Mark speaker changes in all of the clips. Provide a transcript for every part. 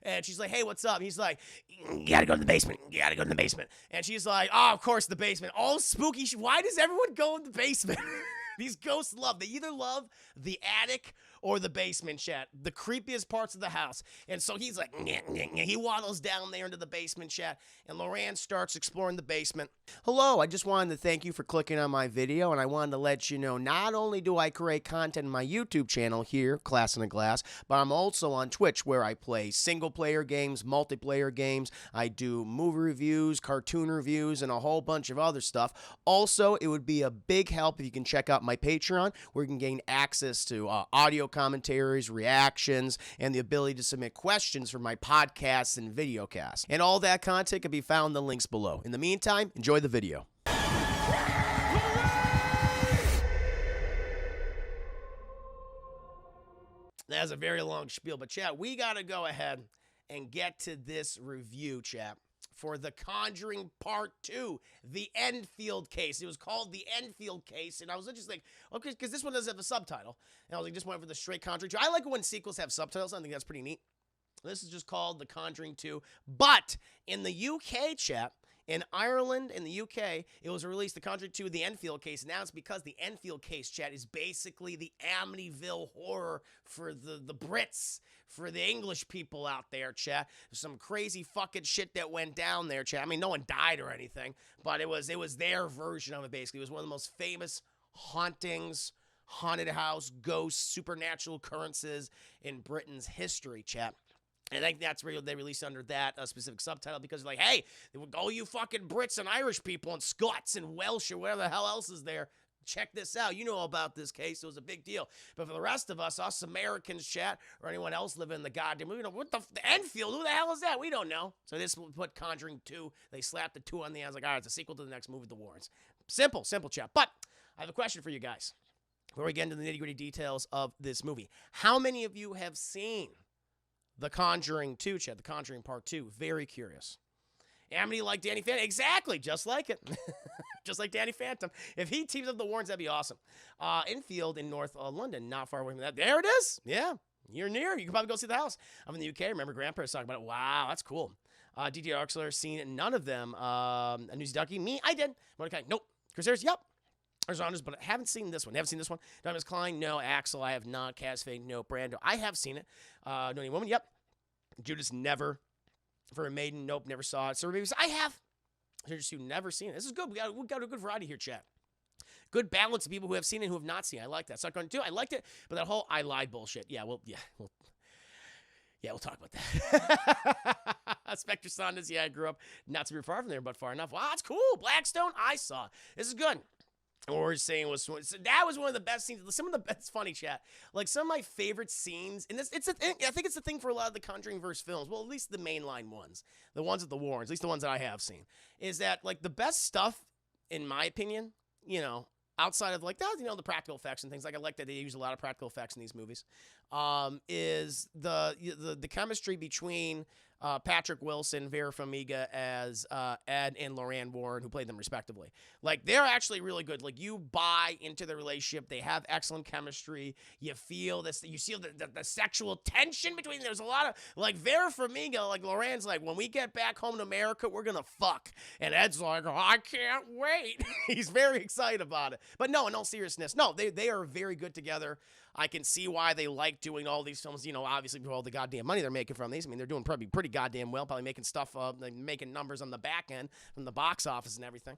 Speaker 1: And she's like, hey, what's up? And he's like, you gotta go to the basement. You gotta go to the basement. And she's like, oh, of course, the basement. All spooky. Why does everyone go in the basement? These ghosts they either love the attic or the basement, chat. The creepiest parts of the house. And so he's like, he waddles down there into the basement, chat. And Lorraine starts exploring the basement. Hello, I just wanted to thank you for clicking on my video. And I wanted to let you know, not only do I create content in my YouTube channel here, Class in a Glass, but I'm also on Twitch where I play single-player games, multiplayer games. I do movie reviews, cartoon reviews, and a whole bunch of other stuff. Also, it would be a big help if you can check out my Patreon, where you can gain access to audio commentaries, reactions, and the ability to submit questions for my podcasts and videocasts. And all that content can be found in the links below. In the meantime, enjoy the video. That's a very long spiel, but chat, we got to go ahead and get to this review, chat, for The Conjuring Part 2, the Enfield case. It was called the Enfield case, and I was just like, okay, because this one doesn't have a subtitle. And I was like, just went for the straight Conjuring 2. I like it when sequels have subtitles. I think that's pretty neat. This is just called The Conjuring 2. But in the UK, chat, in Ireland, in the UK, it was released, The Conjuring 2, the Enfield case. Now it's because the Enfield case, chat, is basically the Amityville horror for the Brits, for the English people out there, chat. Some crazy fucking shit that went down there, chat. I mean, no one died or anything, but it was their version of it, basically. It was one of the most famous hauntings, haunted house, ghosts, supernatural occurrences in Britain's history, chat. And I think that's where they released under that specific subtitle, because they're like, hey, all you fucking Brits and Irish people and Scots and Welsh or whatever the hell else is there, check this out. You know about this case. It was a big deal. But for the rest of us Americans, chat, or anyone else living in the goddamn movie, what the Enfield? Who the hell is that? We don't know. So this put Conjuring 2. They slapped the 2 on the end. I was like, all right, it's a sequel to the next movie, The Warrens. Simple chat. But I have a question for you guys before we get into the nitty-gritty details of this movie. How many of you have seen The Conjuring 2, chat? The Conjuring Part 2. Very curious. Amity like Danny Phantom? Exactly, just like it. Just like Danny Phantom. If he teams up the Warrens, that'd be awesome. Enfield in North London, not far away from that. There it is. Yeah, you're near. You can probably go see the house. I'm in the UK. Remember grandparents talking about it. Wow, that's cool. DT Oxler, seen none of them. News Ducky, me, I did. Mordecai, nope. Chris Harris, yep. Arizona's, but I haven't seen this one. Haven't seen this one. Diamonds Klein, no. Axel, I have not. Cass Fade, no. Brando, I have seen it. No Any Woman, yep. Judas, never. For a Maiden, nope, never saw it. Survey Babies, I have. Here's who never seen it. This is good. We got a good variety here, chat. Good balance of people who have seen it and who have not seen it. I like that. Suck on 2. I liked it, but that whole I lied bullshit. Yeah, we'll talk about that. Spectre Saunders, yeah, I grew up not to be far from there, but far enough. Wow, that's cool. Blackstone, I saw. This is good. What we're saying was that was one of the best scenes. Some of the best, funny chat. Like some of my favorite scenes, and it's a thing. I think it's the thing for a lot of the Conjuring verse films. Well, at least the mainline ones, the ones at the Warrens, at least the ones that I have seen, is that like the best stuff, in my opinion, outside of like that, the practical effects and things. Like I like that they use a lot of practical effects in these movies. Is the chemistry between Patrick Wilson, Vera Farmiga as Ed and Lorraine Warren, who played them respectively. Like they're actually really good. Like you buy into the relationship. They have excellent chemistry. You feel this. You feel the sexual tension between them. There's a lot of like Vera Farmiga, like Lorraine's like, when we get back home to America, we're gonna fuck. And Ed's like, oh, I can't wait. He's very excited about it. But no, in all seriousness, no, they are very good together. I can see why they like doing all these films, obviously for all the goddamn money they're making from these. I mean, they're doing probably pretty goddamn well, probably making stuff, making numbers on the back end from the box office and everything.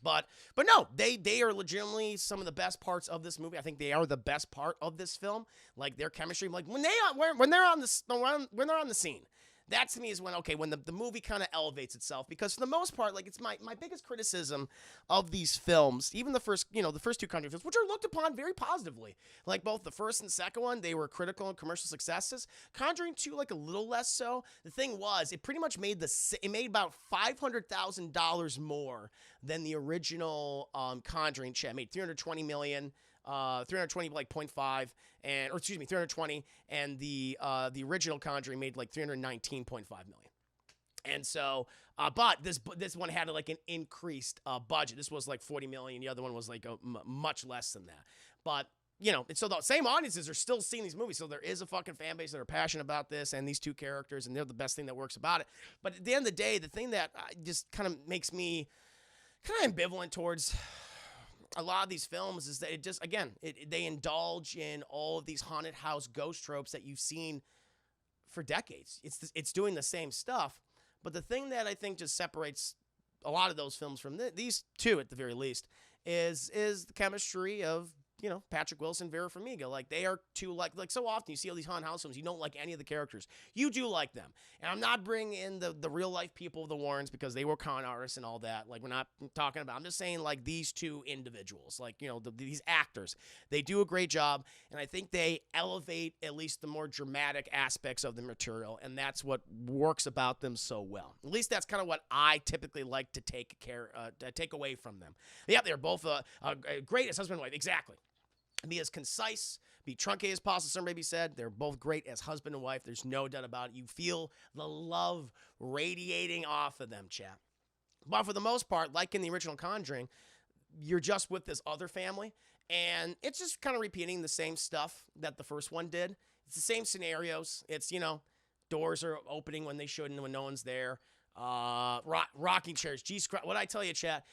Speaker 1: But no, they are legitimately some of the best parts of this movie. I think they are the best part of this film. Like their chemistry, like when they're on the scene. That to me is when the movie kind of elevates itself, because for the most part, like it's my biggest criticism of these films, even the first 2 Conjuring films, which are looked upon very positively. Like both the first and second one, they were critical and commercial successes. Conjuring 2, like a little less so. The thing was, it pretty much made about $500,000 more than the original Conjuring. It made $320 million. 320 like 0.5 or excuse me 320, and the original Conjuring made like 319.5 million. And so but this one had like an increased budget. This was like 40 million. The other one was like much less than that. But so the same audiences are still seeing these movies. So there is a fucking fan base that are passionate about this and these two characters, and they're the best thing that works about it. But at the end of the day, the thing that just kind of makes me kind of ambivalent towards a lot of these films is that it just, again, they indulge in all of these haunted house ghost tropes that you've seen for decades. It's doing the same stuff. But the thing that I think just separates a lot of those films from these two, at the very least, is the chemistry of Patrick Wilson, Vera Farmiga. Like, they are two, like so often you see all these haunted house films, you don't like any of the characters. You do like them. And I'm not bringing in the real life people of the Warrens because they were con artists and all that. Like, we're not talking about, I'm just saying, like, these two individuals, like, these actors, they do a great job. And I think they elevate at least the more dramatic aspects of the material. And that's what works about them so well. At least that's kind of what I typically like to take away from them. Yeah, they're both great as husband and wife. Exactly. Be as concise, be truncated as possible. Some maybe said they're both great as husband and wife. There's no doubt about it. You feel the love radiating off of them, chap. But for the most part, like in the original Conjuring, you're just with this other family, and it's just kind of repeating the same stuff that the first one did. It's the same scenarios. It's, doors are opening when they shouldn't, when no one's there. Rocking chairs. Jeez, what I tell you, chat,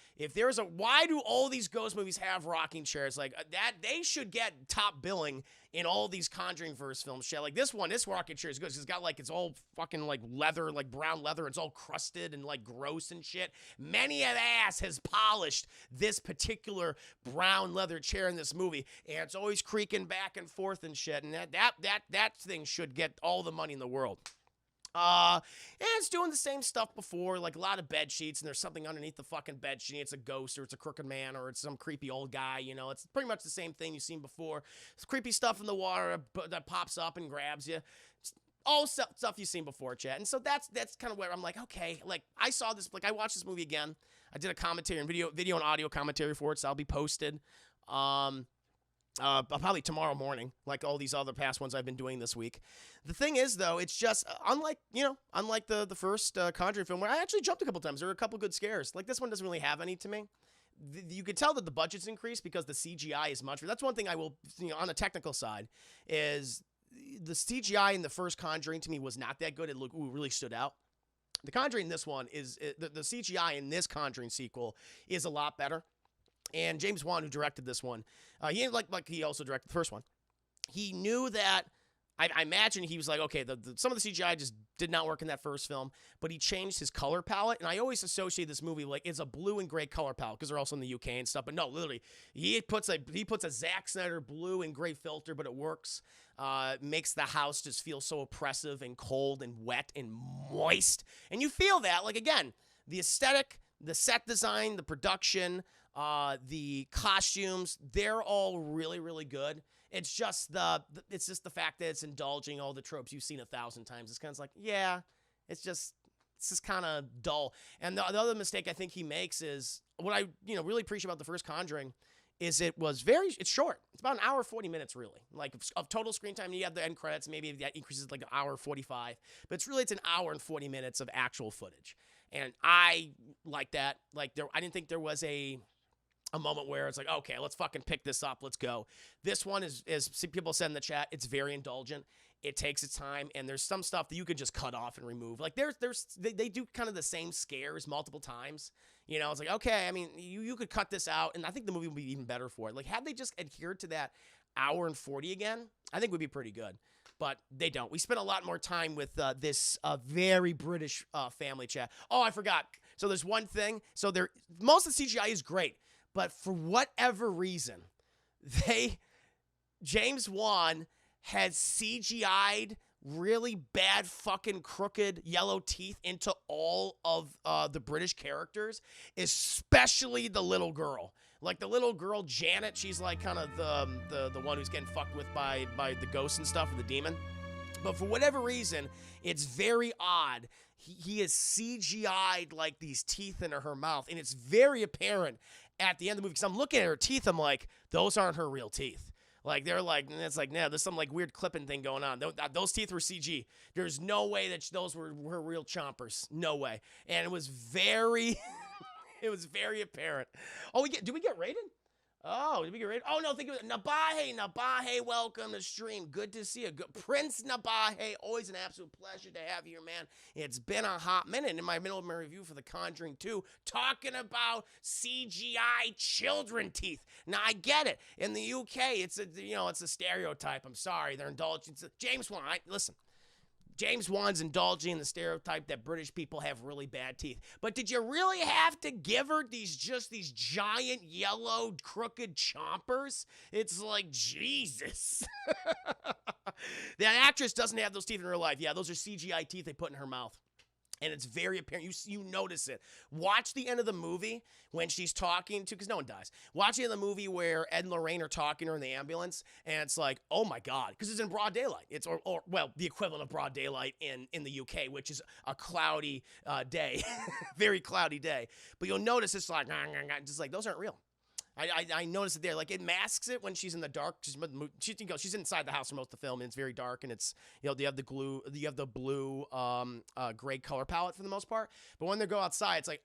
Speaker 1: why do all these ghost movies have rocking chairs? Like, that, they should get top billing in all these Conjuring verse films, chat. Like, this rocking chair is good. It's got, like, it's all fucking, like, leather, like brown leather. It's all crusted and, like, gross and shit. Many an ass has polished this particular brown leather chair in this movie, and it's always creaking back and forth and shit, and that thing should get all the money in the world. And it's doing the same stuff before, like a lot of bed sheets, and there's something underneath the fucking bed sheet. It's a ghost, or it's a crooked man, or it's some creepy old guy, It's pretty much the same thing you've seen before. It's creepy stuff in the water that pops up and grabs you. It's all stuff you've seen before, chat. And so that's kind of where I'm like, okay, like, I saw this, like, I watched this movie again. I did a commentary and video and audio commentary for it, so I'll be posted. Probably tomorrow morning, like all these other past ones I've been doing this week. The thing is, though, it's just unlike the first Conjuring film, where I actually jumped a couple times. There were a couple good scares. Like, this one doesn't really have any to me. You could tell that the budget's increased because the CGI is much. That's one thing I will, on the technical side, is the CGI in the first Conjuring to me was not that good. It really stood out. The Conjuring, this one is the CGI in this Conjuring sequel is a lot better. And James Wan, who directed this one, he also directed the first one. He knew that. I imagine he was like, okay, some of the CGI just did not work in that first film, but he changed his color palette. And I always associate this movie like it's a blue and gray color palette because they're also in the UK and stuff. But no, literally, he puts a Zack Snyder blue and gray filter, but it works. Makes the house just feel so oppressive and cold and wet and moist. And you feel that, like, again, the aesthetic, the set design, the production, the costumes, they're all really, really good. It's just the fact that it's indulging all the tropes you've seen 1,000 times. It's kind of like, yeah, it's just kind of dull. And the other mistake I think he makes is what I really appreciate about the first Conjuring is it's short. It's about an hour 40 minutes really, like of total screen time. You have the end credits, maybe that increases like an hour 45, but it's an hour and 40 minutes of actual footage, and I like that. Like, I didn't think there was a moment where it's like, okay, let's fucking pick this up. Let's go. This one is people said in the chat, it's very indulgent. It takes its time, and there's some stuff that you can just cut off and remove. Like, they do kind of the same scares multiple times. It's like, okay, I mean, you could cut this out, and I think the movie would be even better for it. Like, had they just adhered to that hour and 40 again, I think would be pretty good. But they don't. We spent a lot more time with this very British family, chat. Oh, I forgot. So there's one thing. So most of the CGI is great. But for whatever reason, James Wan has CGI'd really bad fucking crooked yellow teeth into all of the British characters, especially the little girl. Like, the little girl, Janet, she's like kind of the one who's getting fucked with by the ghosts and stuff, or the demon. But for whatever reason, it's very odd. He has CGI'd like these teeth into her mouth, and it's very apparent at the end of the movie, because I'm looking at her teeth, I'm like, those aren't her real teeth. Like, they're like, and it's like, nah, there's some like weird clipping thing going on. Those teeth were CG. There's no way that those were her real chompers. No way. And it was very, it was very apparent. Oh, did we get rated? Oh, did we get ready? Oh, no, think of it. Nabahe, Nabahe, welcome to stream. Good to see you. Good. Prince Nabahe, always an absolute pleasure to have you here, man. It's been a hot minute in my middle of my review for The Conjuring 2, talking about CGI children teeth. Now, I get it. In the UK, it's a stereotype. I'm sorry. They're indulging. James Wan, listen. James Wan's indulging in the stereotype that British people have really bad teeth. But did you really have to give her these giant yellow crooked chompers? It's like, Jesus. That actress doesn't have those teeth in real life. Yeah, those are CGI teeth they put in her mouth. And it's very apparent. You notice it. Watch the end of the movie when she's talking to, because no one dies. Watch the end of the movie where Ed and Lorraine are talking to her in the ambulance, and it's like, oh my God, because it's in broad daylight. It's well, the equivalent of broad daylight in the UK, which is a cloudy day, very cloudy day. But you'll notice it's like, just like those aren't real. I noticed it there. Like, it masks it when she's in the dark. She's inside the house for most of the film, and it's very dark, and it's, you have the blue, gray color palette for the most part. But when they go outside, it's like,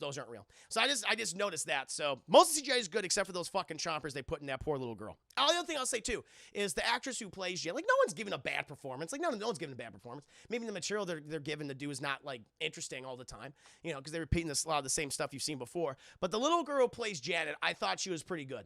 Speaker 1: those aren't real. So I just noticed that. So most of the CGI is good, except for those fucking chompers they put in that poor little girl. The other thing I'll say too is the actress who plays Jen, like, no one's giving a bad performance. Like, no one's giving a bad performance. Maybe the material they're given to do is not like interesting all the time, because they're repeating a lot of the same stuff you've seen before. But the little girl who plays Janet, I thought she was pretty good.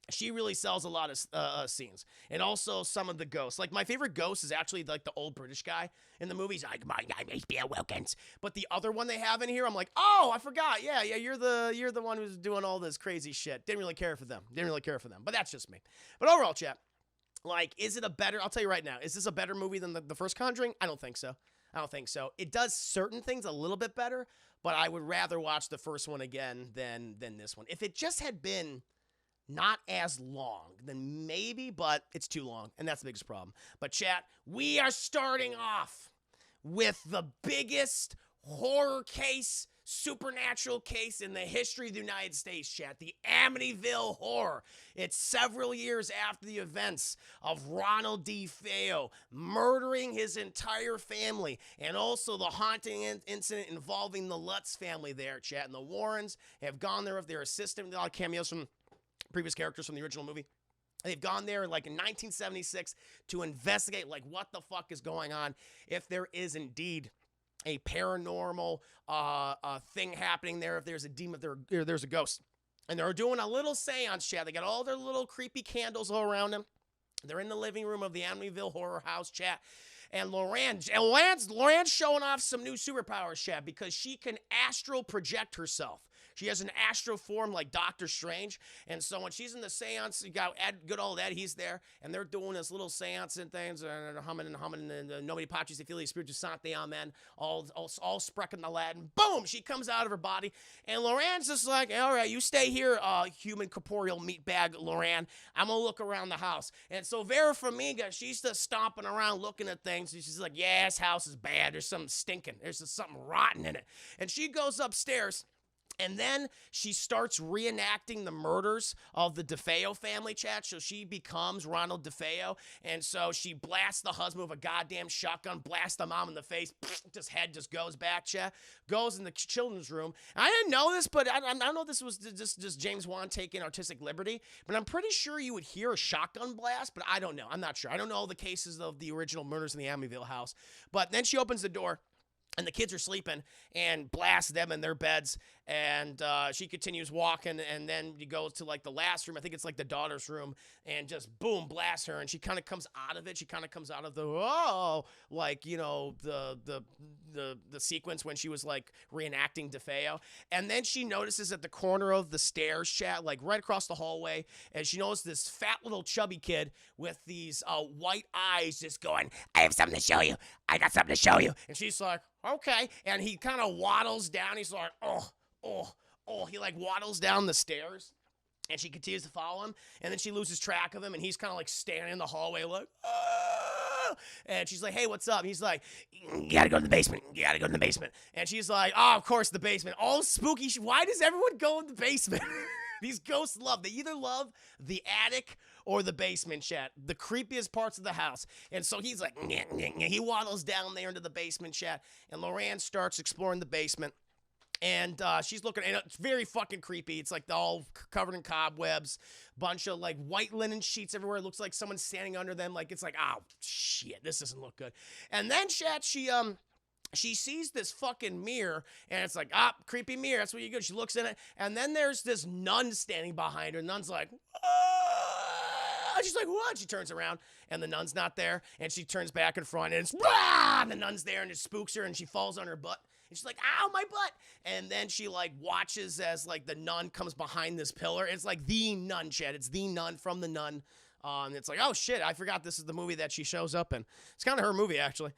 Speaker 1: She really sells a lot of scenes. And also some of the ghosts. Like, my favorite ghost is actually like the old British guy in the movie. He's like, my name is Bill Wilkins. But the other one they have in here, I'm like, oh, I forgot. Yeah, you're the one who's doing all this crazy shit. Didn't really care for them. But that's just me. But overall, chat, like, is it a better, I'll tell you right now, is this a better movie than the first Conjuring? I don't think so. It does certain things a little bit better, but I would rather watch the first one again than this one. If it just had been not as long, then maybe, but it's too long, and that's the biggest problem. But chat, we are starting off with the biggest horror case, supernatural case in the history of the United States, chat. The Amityville Horror. It's several years after the events of Ronald DeFeo murdering his entire family, and also the haunting incident involving the Lutz family there, chat. And the Warrens have gone there with their assistant, a lot of cameos from previous characters from the original movie. They've gone there like in 1976 to investigate, like, what the fuck is going on, if there is indeed a paranormal thing happening there, if there's a demon, if there's a ghost. And they're doing a little seance, chat. They got all their little creepy candles all around them. They're in the living room of the Amityville Horror House, chat. And Lorraine's showing off some new superpowers, chat, because she can astral project herself. She has an astral form like Doctor Strange. And so when she's in the seance, you got good old Ed, he's there. And they're doing this little seance and things, and humming, and nobody patches the Philia Spiritus Sancte, amen. All sprechen the Latin. Boom! She comes out of her body. And Lorraine's just like, all right, you stay here, human corporeal meatbag, Lorraine. I'm going to look around the house. And so Vera Farmiga, she's just stomping around looking at things. And she's like, yeah, this house is bad. There's something stinking. There's just something rotten in it. And she goes upstairs. And then she starts reenacting the murders of the DeFeo family, chat. So she becomes Ronald DeFeo. And so she blasts the husband with a goddamn shotgun, blasts the mom in the face. His head just goes back, chat. Goes in the children's room. And I didn't know this, but I don't know if this was just James Wan taking artistic liberty. But I'm pretty sure you would hear a shotgun blast, but I don't know. I'm not sure. I don't know all the cases of the original murders in the Amityville house. But then she opens the door. And the kids are sleeping, and blasts them in their beds. And she continues walking, and then he goes to like the last room. I think it's like the daughter's room, and just boom, blasts her. And she kind of comes out of it. She kind of comes out of the the sequence when she was like reenacting DeFeo. And then she notices at the corner of the stairs, chat, like right across the hallway, and she notices this fat little chubby kid with these white eyes just going, "I have something to show you. I got something to show you." And she's like, okay. And he kind of waddles down. He's like, oh. He like waddles down the stairs. And she continues to follow him. And then she loses track of him. And he's kind of like standing in the hallway like, oh. And she's like, hey, what's up? And he's like, you gotta go to the basement. And she's like, oh, of course, the basement. All spooky. Why does everyone go in the basement? These ghosts they either love the attic or the basement, chat. The creepiest parts of the house. And so he's like, he waddles down there into the basement, chat. And Lorraine starts exploring the basement. And she's looking, and it's very fucking creepy. It's like all covered in cobwebs, bunch of like white linen sheets everywhere. It looks like someone's standing under them. Like it's like, oh shit, this doesn't look good. And then she sees this fucking mirror, and it's like, creepy mirror. That's what you do. She looks in it, and then there's this nun standing behind her. The nun's like, she's like, what? She turns around, and the nun's not there, and she turns back in front, and it's, and the nun's there, and it spooks her, and she falls on her butt. And she's like, ow, my butt. And then she like watches as like the nun comes behind this pillar. It's like the nun, Chad. It's the nun from the Nun. And it's like, oh shit, I forgot this is the movie that she shows up in. It's kind of her movie, actually.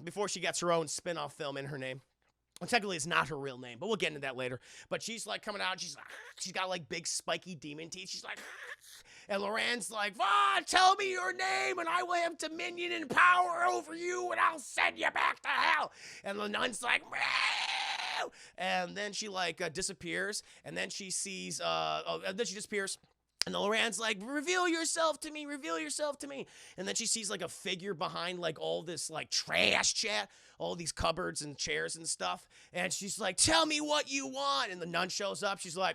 Speaker 1: Before she gets her own spin-off film in her name. Well, technically, it's not her real name, but we'll get into that later. But she's like coming out, and she's like, she's got like big spiky demon teeth. She's like, and Lorraine's like, tell me your name, and I will have dominion and power over you, and I'll send you back to hell. And the nun's like, meow. And then she like disappears, and then she sees, then she disappears. And the Lorraine's like, reveal yourself to me, reveal yourself to me. And then she sees like a figure behind like all this like trash chat, all these cupboards and chairs and stuff. And she's like, tell me what you want. And the nun shows up. She's like,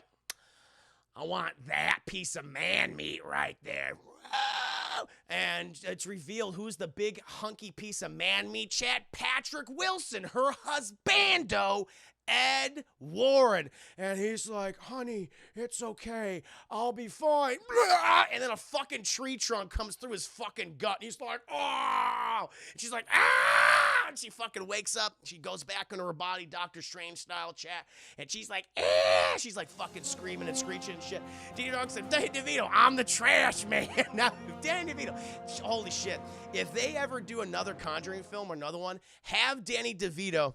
Speaker 1: I want that piece of man meat right there. And it's revealed who's the big hunky piece of man meat, Chad. Patrick Wilson, her husbando, Ed Warren. And he's like, honey, it's okay. I'll be fine. And then a fucking tree trunk comes through his fucking gut. And he's like, oh. And she's like, ah. And she fucking wakes up. She goes back into her body, Doctor Strange style, chat. And she's like, ah. She's like fucking screaming and screeching and shit. Dee Dog said, Danny DeVito, I'm the trash man. Now, Danny DeVito. Holy shit. If they ever do another Conjuring film or another one, have Danny DeVito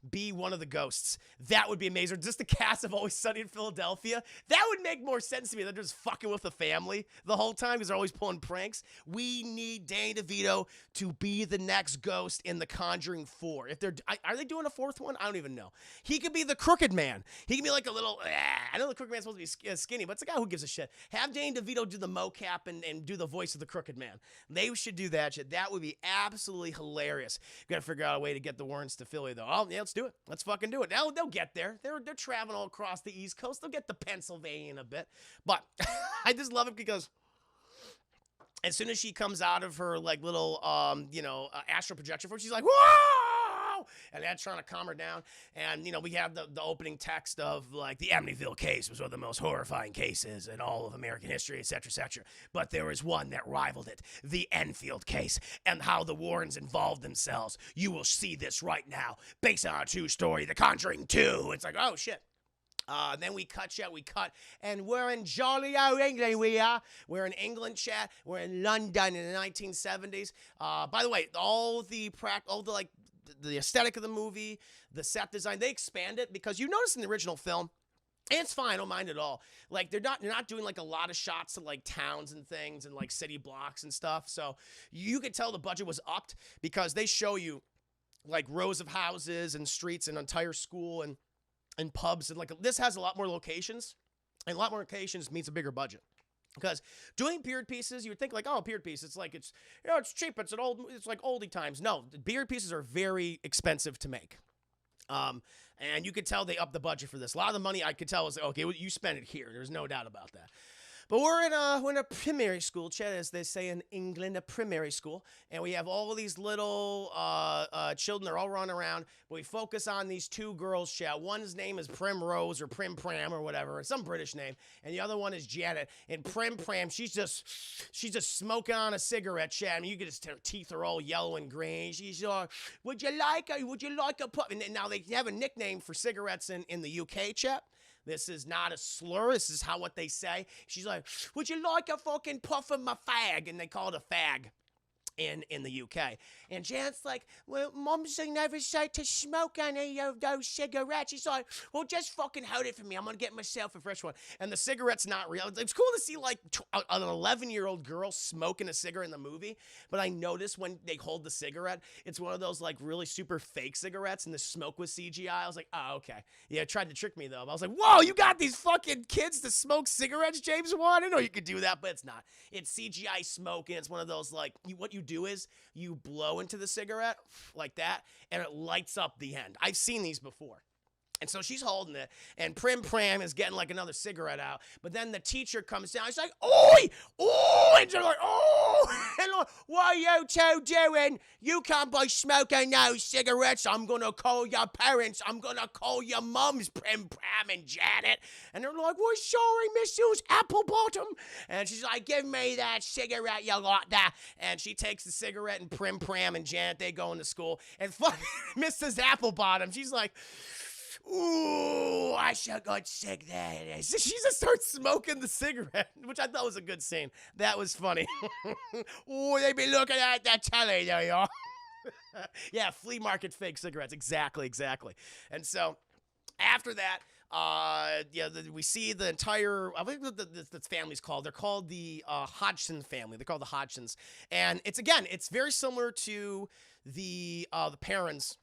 Speaker 1: be one of the ghosts. That would be amazing. Just the cast of Always Sunny in Philadelphia. That would make more sense to me than just fucking with the family the whole time because they're always pulling pranks. We need Danny DeVito to be the next ghost in The Conjuring 4. If are they doing a fourth one? I don't even know. He could be the Crooked Man. He could be like a little, I know the Crooked Man's supposed to be skinny, but it's a guy who gives a shit. Have Danny DeVito do the mocap and do the voice of the Crooked Man. They should do that shit. That would be absolutely hilarious. We gotta figure out a way to get the Warrens to Philly, though. Oh, yeah, let's do it. Let's fucking do it. Now they'll get there. They're traveling all across the East Coast. They'll get to Pennsylvania in a bit. But I just love it because as soon as she comes out of her like little astral projection form, she's like, whoa! And that's trying to calm her down. And we have the opening text of like the Amityville case was one of the most horrifying cases in all of American history, etc., etc. But there is one that rivaled it, the Enfield case, and how the Warrens involved themselves. You will see this right now, based on a true story, The Conjuring 2. It's like, oh shit. Then we cut, and we're in jolly old England, we are. We're in England, chat. We're in London in the 1970s. By the way, all the aesthetic of the movie, the set design, they expand it because you notice in the original film, and it's fine, I don't mind at all. Like they're not doing like a lot of shots of like towns and things and like city blocks and stuff. So you could tell the budget was upped because they show you like rows of houses and streets and entire school and pubs, and like this has a lot more locations, and a lot more locations means a bigger budget. Because doing period pieces, you would think like, oh, period piece, it's like it's cheap, it's like oldie times. No, the period pieces are very expensive to make. And you could tell they upped the budget for this. A lot of the money I could tell was okay, well, you spend it here. There's no doubt about that. But we're in a primary school, Chad, as they say in England, a primary school. And we have all of these little children. They're all running around. But we focus on these two girls, Chad. One's name is Primrose or Prim Pram or whatever, some British name. And the other one is Janet. And Prim Pram, she's just smoking on a cigarette, Chad. I mean, you can just, her teeth are all yellow and green. She's like, would you like a puff? And now they have a nickname for cigarettes in the UK, Chad. This is not a slur. This is what they say. She's like, would you like a fucking puff of my fag? And they call it a fag in the UK. And Janet's like, well, Mom's never said to smoke any of those cigarettes. She's like, well, just fucking hold it for me. I'm going to get myself a fresh one. And the cigarette's not real. It's cool to see like an 11-year-old girl smoking a cigarette in the movie. But I noticed when they hold the cigarette, it's one of those like really super fake cigarettes and the smoke was CGI. I was like, oh, okay. Yeah, it tried to trick me though. But I was like, whoa, you got these fucking kids to smoke cigarettes, James Wan? I didn't know you could do that, but it's not. It's CGI smoke, and it's one of those like what you do is you blow into the cigarette like that, and it lights up the end. I've seen these before. And so she's holding it, and Prim Pram is getting like another cigarette out. But then the teacher comes down. She's like, "Oi! Oi!" And she's like, "Oh!" And like, "What are you two doing? You can't be smoking those cigarettes. I'm going to call your parents. I'm going to call your mums, Prim Pram and Janet." And they're like, "We're sorry, Mrs. Applebottom." And she's like, "Give me that cigarette, you got that." And she takes the cigarette, and Prim Pram and Janet, they go into school. And fucking Mrs. Applebottom, she's like, "Ooh, I should got sick there." So she just starts smoking the cigarette, which I thought was a good scene. That was funny. "Ooh, they be looking at that telly, there you are." Yeah, flea market fake cigarettes. Exactly. And so after that, we see the entire, I think the family's called, they're called the Hodgson family. They're called the Hodgsons. And it's very similar to the parents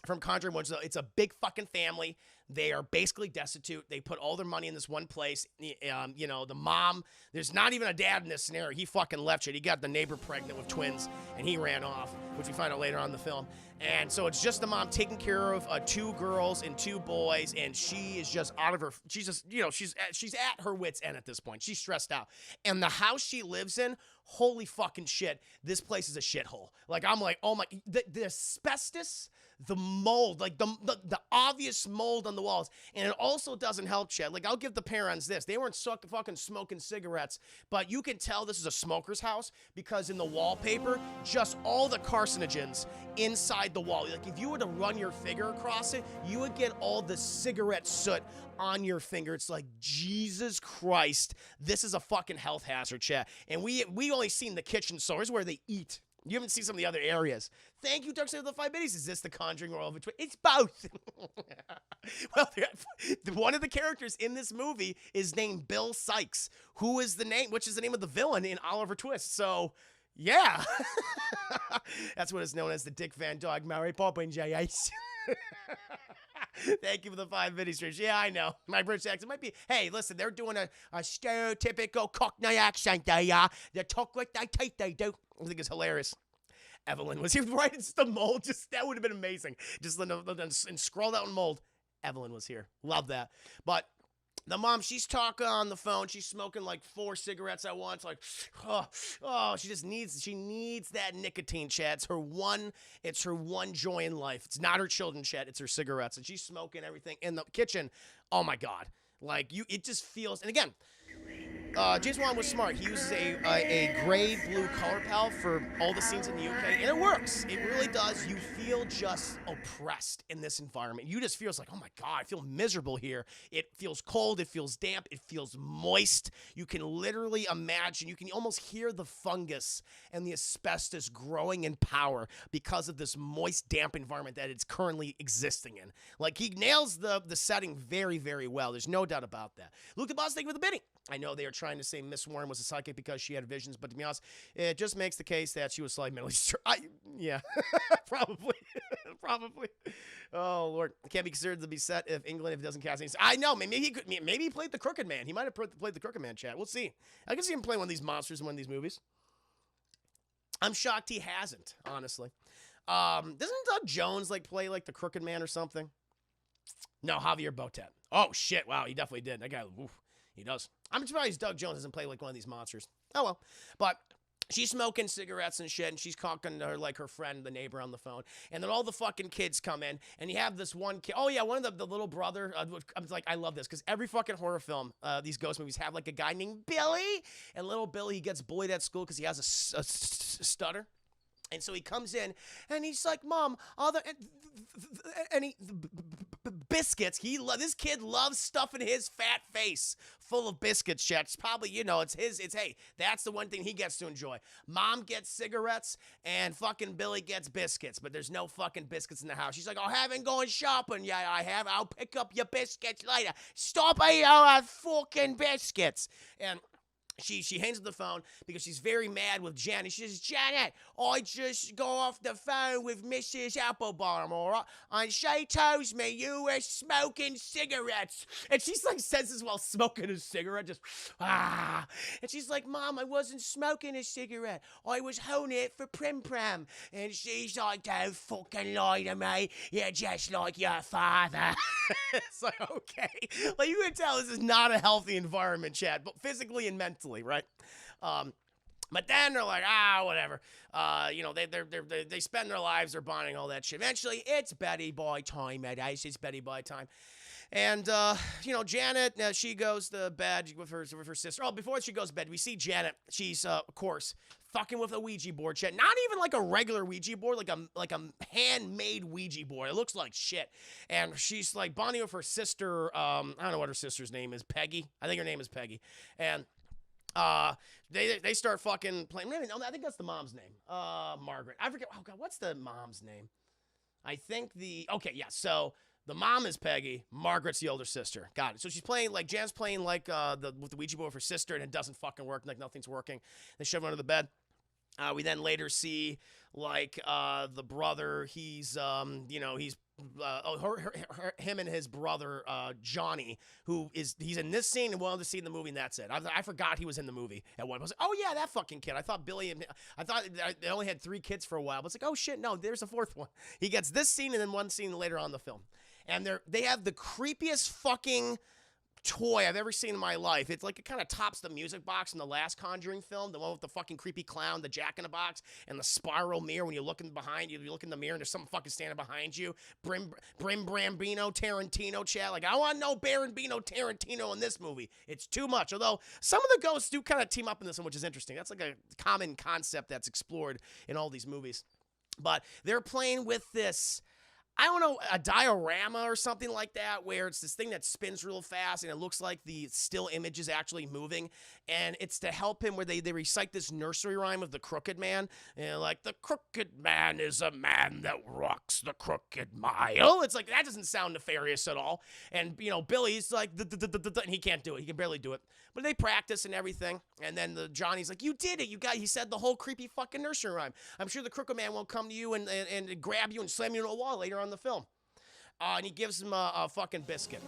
Speaker 1: from Conjuring, which it's a big fucking family. They are basically destitute. They put all their money in this one place. The mom, there's not even a dad in this scenario. He fucking left shit. He got the neighbor pregnant with twins, and he ran off, which we find out later on in the film. And so it's just the mom taking care of 2 girls and 2 boys, and she is just out of her, she's just, she's at her wit's end at this point. She's stressed out. And the house she lives in, holy fucking shit, this place is a shithole. Like, I'm like, oh my, the asbestos, the mold, like the obvious mold on the walls. And it also doesn't help, Chad. Like, I'll give the parents this. They weren't fucking smoking cigarettes, but you can tell this is a smoker's house because in the wallpaper, just all the carcinogens inside the wall. Like, if you were to run your finger across it, you would get all the cigarette soot on your finger. It's like, Jesus Christ, this is a fucking health hazard, Chad. And we only seen the kitchen, so here's where they eat. You haven't seen some of the other areas. Thank you, Dark Side of the 5 Biddies. Is this the Conjuring or Between? It's both. Well, one of the characters in this movie is named Bill Sykes, which is the name of the villain in Oliver Twist. So, yeah. That's what is known as the Dick Van Dyke Mary Poppins J.H. Thank you for the 5 Biddy streams. Yeah, I know. My British accent might be, hey, listen, they're doing a stereotypical Cockney accent. They talk like they do. I think it's hilarious. Evelyn was here, right? It's the mold. That would have been amazing. Just and scroll out in mold. Evelyn was here. Love that. But the mom, she's talking on the phone. She's smoking like 4 cigarettes at once. Like, she needs that nicotine, Chad. It's her one joy in life. It's not her children, Chad. It's her cigarettes. And she's smoking everything in the kitchen. Oh my God. Like, it just feels, and again, James Wan was smart. He uses a gray blue color palette for all the scenes in the UK, and it works. It really does. You feel just oppressed in this environment. You just feel like, oh my God, I feel miserable here. It feels cold. It feels damp. It feels moist. You can literally imagine. You can almost hear the fungus and the asbestos growing in power because of this moist, damp environment that it's currently existing in. Like, he nails the setting very, very well. There's no doubt about that. Luke the Boss, thank you for the bidding. I know they are trying to say Miss Warren was a psychic because she had visions, but to be honest, it just makes the case that she was slightly mentally yeah, probably. Probably. Oh, Lord. It can't be considered to be set if England, if it doesn't cast any. I know. Maybe he played the Crooked Man. He might have played the Crooked Man, chat. We'll see. I can see him playing one of these monsters in one of these movies. I'm shocked he hasn't, honestly. Doesn't Doug Jones play the Crooked Man or something? No, Javier Botet. Oh, shit. Wow, he definitely did. That guy, oof. He does. I'm surprised Doug Jones doesn't play one of these monsters. Oh, well. But she's smoking cigarettes and shit, and she's talking to her friend, the neighbor, on the phone. And then all the fucking kids come in, and you have this one kid. Oh, yeah, one of the little brother. I'm like, I love this, because every fucking horror film, these ghost movies have, a guy named Billy. And little Billy, he gets bullied at school because he has a stutter. And so he comes in, and he's like, Mom, biscuits. This kid loves stuffing his fat face full of biscuits, chat. It's probably, hey, that's the one thing he gets to enjoy. Mom gets cigarettes, and fucking Billy gets biscuits, but there's no fucking biscuits in the house. She's like, I haven't gone shopping. Yeah, I have. I'll pick up your biscuits later. Stop eating our fucking biscuits. And she hangs up the phone because she's very mad with Janet. She says, Janet, I just got off the phone with Mrs. Applebaum, all right? And she tells me you were smoking cigarettes. And she's like, says this while smoking a cigarette, just, ah. And she's like, Mom, I wasn't smoking a cigarette. I was holding it for Prim Pram. And she's like, don't fucking lie to me. You're just like your father. It's like, okay. Like, you can tell this is not a healthy environment, Chad, but physically and mentally, right? But then they're like, whatever. They spend their lives, they're bonding, all that shit. Eventually, it's Betty Boy time, Ed. It's Betty Boy time. And, Janet, she goes to bed with her sister. Oh, before she goes to bed, we see Janet. She's, of course, fucking with a Ouija board, Chet. Not even like a regular Ouija board, like a handmade Ouija board. It looks like shit. And she's like bonding with her sister. I don't know what her sister's name is. Peggy. I think her name is Peggy. And they start fucking playing. No, I think that's the mom's name. Margaret. I forget. Oh God, what's the mom's name? I think so the mom is Peggy. Margaret's the older sister. Got it. So she's playing, like, Jan's playing, like, with the Ouija board with her sister, and it doesn't fucking work. Like, nothing's working. They shove her under the bed. We then later see, like, the brother. He's, him and his brother, Johnny, he's in this scene and one other scene in the movie, and that's it. I forgot he was in the movie at one point. I was like, oh yeah, that fucking kid. I thought they only had 3 kids for a while, but it's like, oh shit, no, there's a 4th one. He gets this scene and then one scene later on in the film. And they have the creepiest fucking toy I've ever seen in my life. It's like, it kind of tops the music box in the last Conjuring film, the one with the fucking creepy clown, the jack-in-the-box, and the spiral mirror. When you're looking behind you, you look in the mirror and there's someone fucking standing behind you. Brim Brambino Tarantino, chat. Like, I want no Brambino Tarantino in this movie. It's too much. Although some of the ghosts do kind of team up in this one, which is interesting. That's like a common concept that's explored in all these movies. But they're playing with this, I don't know, a diorama or something like that, where it's this thing that spins real fast and it looks like the still image is actually moving. And it's to help him, where they recite this nursery rhyme of the Crooked Man. And like, the Crooked Man is a man that walks the crooked mile. It's like, that doesn't sound nefarious at all. And, Billy's like, and he can't do it. He can barely do it. But they practice and everything. And then Johnny's like, you did it. He said the whole creepy fucking nursery rhyme. I'm sure the Crooked Man won't come to you and grab you and slam you into a wall later on in the film. And he gives him a fucking biscuit.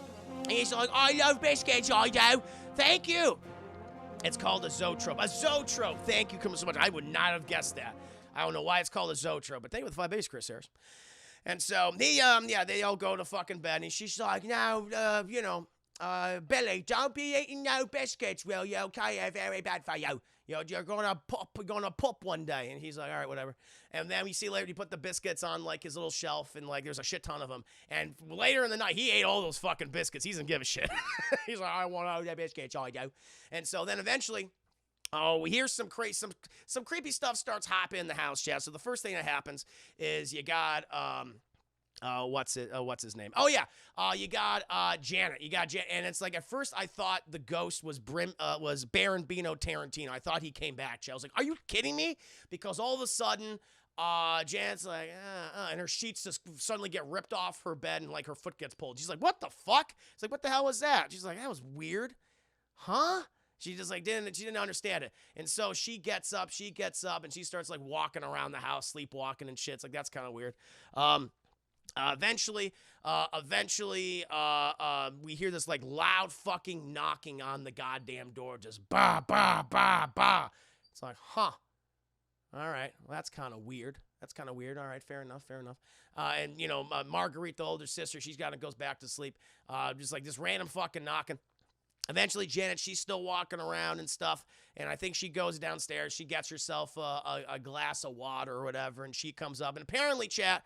Speaker 1: And he's like, I love biscuits, I do. Thank you. It's called a zoetrope. A zoetrope. Thank you so much. I would not have guessed that. I don't know why it's called a zoetrope, but thank you for the 5 base, Chris Harris. And so they all go to fucking bed, and she's like, no, Billy, don't be eating no biscuits, will you? Okay, they're very bad for you. You're gonna pop one day. And he's like, all right, whatever. And then we see later he put the biscuits on like his little shelf, and like there's a shit ton of them. And later in the night, he ate all those fucking biscuits. He doesn't give a shit. He's like, I want all the biscuits, I do. And so then eventually, we hear some creepy stuff starts happening in the house, Chad. So the first thing that happens is you got what's his name? Oh yeah. You got Janet. And it's like, at first I thought the ghost was Baron Bino Tarantino. I thought he came back. I was like, are you kidding me? Because all of a sudden, Janet's like, and her sheets just suddenly get ripped off her bed, and like her foot gets pulled. She's like, what the fuck? It's like, what the hell was that? She's like, that was weird. Huh? She just like didn't understand it. And so she gets up and she starts like walking around the house, sleepwalking and shit. It's like, that's kind of weird. Eventually, we hear this like loud fucking knocking on the goddamn door, just bah, bah, bah, bah. It's like, huh. All right. Well, that's kind of weird. All right. Fair enough. And Marguerite, the older sister, goes back to sleep. Just like this random fucking knocking. Eventually, Janet, she's still walking around and stuff, and I think she goes downstairs. She gets herself a glass of water or whatever, and she comes up. And apparently, chat,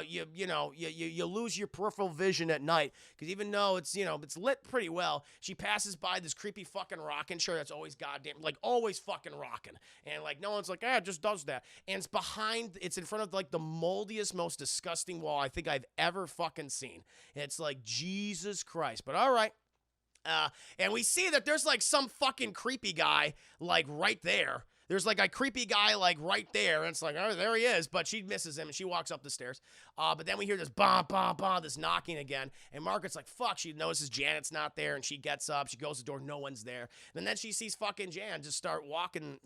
Speaker 1: you lose your peripheral vision at night, because even though it's lit pretty well, she passes by this creepy fucking rocking chair that's always always fucking rocking, and like no one's like, it just does that. And it's in front of like the moldiest, most disgusting wall I think I've ever fucking seen. It's like, Jesus Christ, but all right. And we see that there's like some fucking creepy guy like right there. There's like a creepy guy like right there, and it's like, oh, there he is. But she misses him, and she walks up the stairs. But then we hear this bom, bom, bom, this knocking again, and Margaret's like, fuck. She notices Janet's not there, and she gets up. She goes to the door, no one's there. And then she sees fucking Jan just start walking,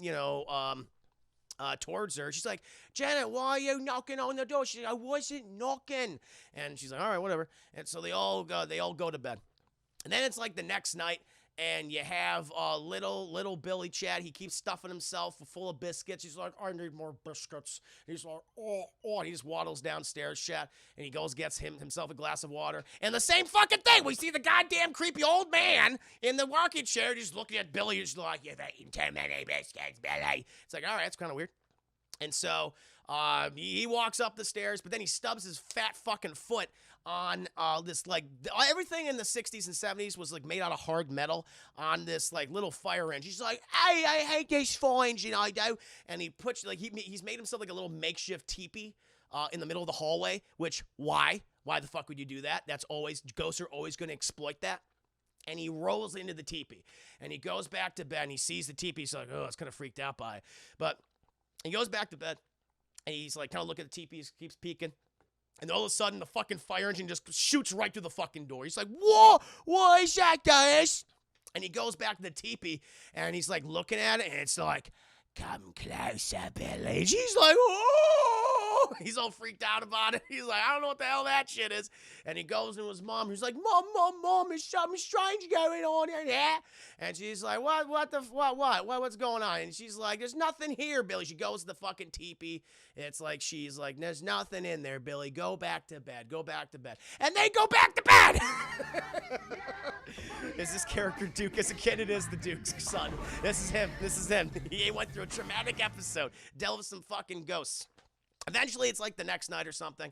Speaker 1: towards her. She's like, Janet, why are you knocking on the door? She's like, I wasn't knocking. And she's like, all right, whatever. And so they all go to bed. And then it's like the next night, and you have little Billy Chad. He keeps stuffing himself full of biscuits. He's like, I need more biscuits. He's like, oh. And he just waddles downstairs, Chad, and he goes gets himself a glass of water. And the same fucking thing. We see the goddamn creepy old man in the rocking chair just looking at Billy. He's like, you've eaten too many biscuits, Billy. It's like, all right, it's kind of weird. And so he walks up the stairs, but then he stubs his fat fucking foot on this, like, everything in the 60s and 70s was like made out of hard metal on this like little fire engine. She's like, hey, I hate these fines, I do. And he puts, like, he's made himself like a little makeshift teepee in the middle of the hallway, which, why the fuck would you do that? Ghosts are always going to exploit that. And he rolls into the teepee, and he goes back to bed, and he sees the teepee. He's like, oh, it's kind of freaked out by it. But he goes back to bed, and he's like, kind of looking at the teepee, keeps peeking. And all of a sudden, the fucking fire engine just shoots right through the fucking door. He's like, whoa, what is that, guys? And he goes back to the teepee, and he's like looking at it, and it's like, come closer, Billy. And she's like, whoa. He's all freaked out about it. He's like, I don't know what the hell that shit is. And he goes to his mom. He's like, Mom, is something strange going on in here? And she's like, what's going on? And she's like, there's nothing here, Billy. She goes to the fucking teepee. It's like, she's like, there's nothing in there, Billy. Go back to bed. And they go back to bed. Is this character Duke as a kid? It is the Duke's son. This is him. He went through a traumatic episode. Dealt with some fucking ghosts. Eventually, it's like the next night or something.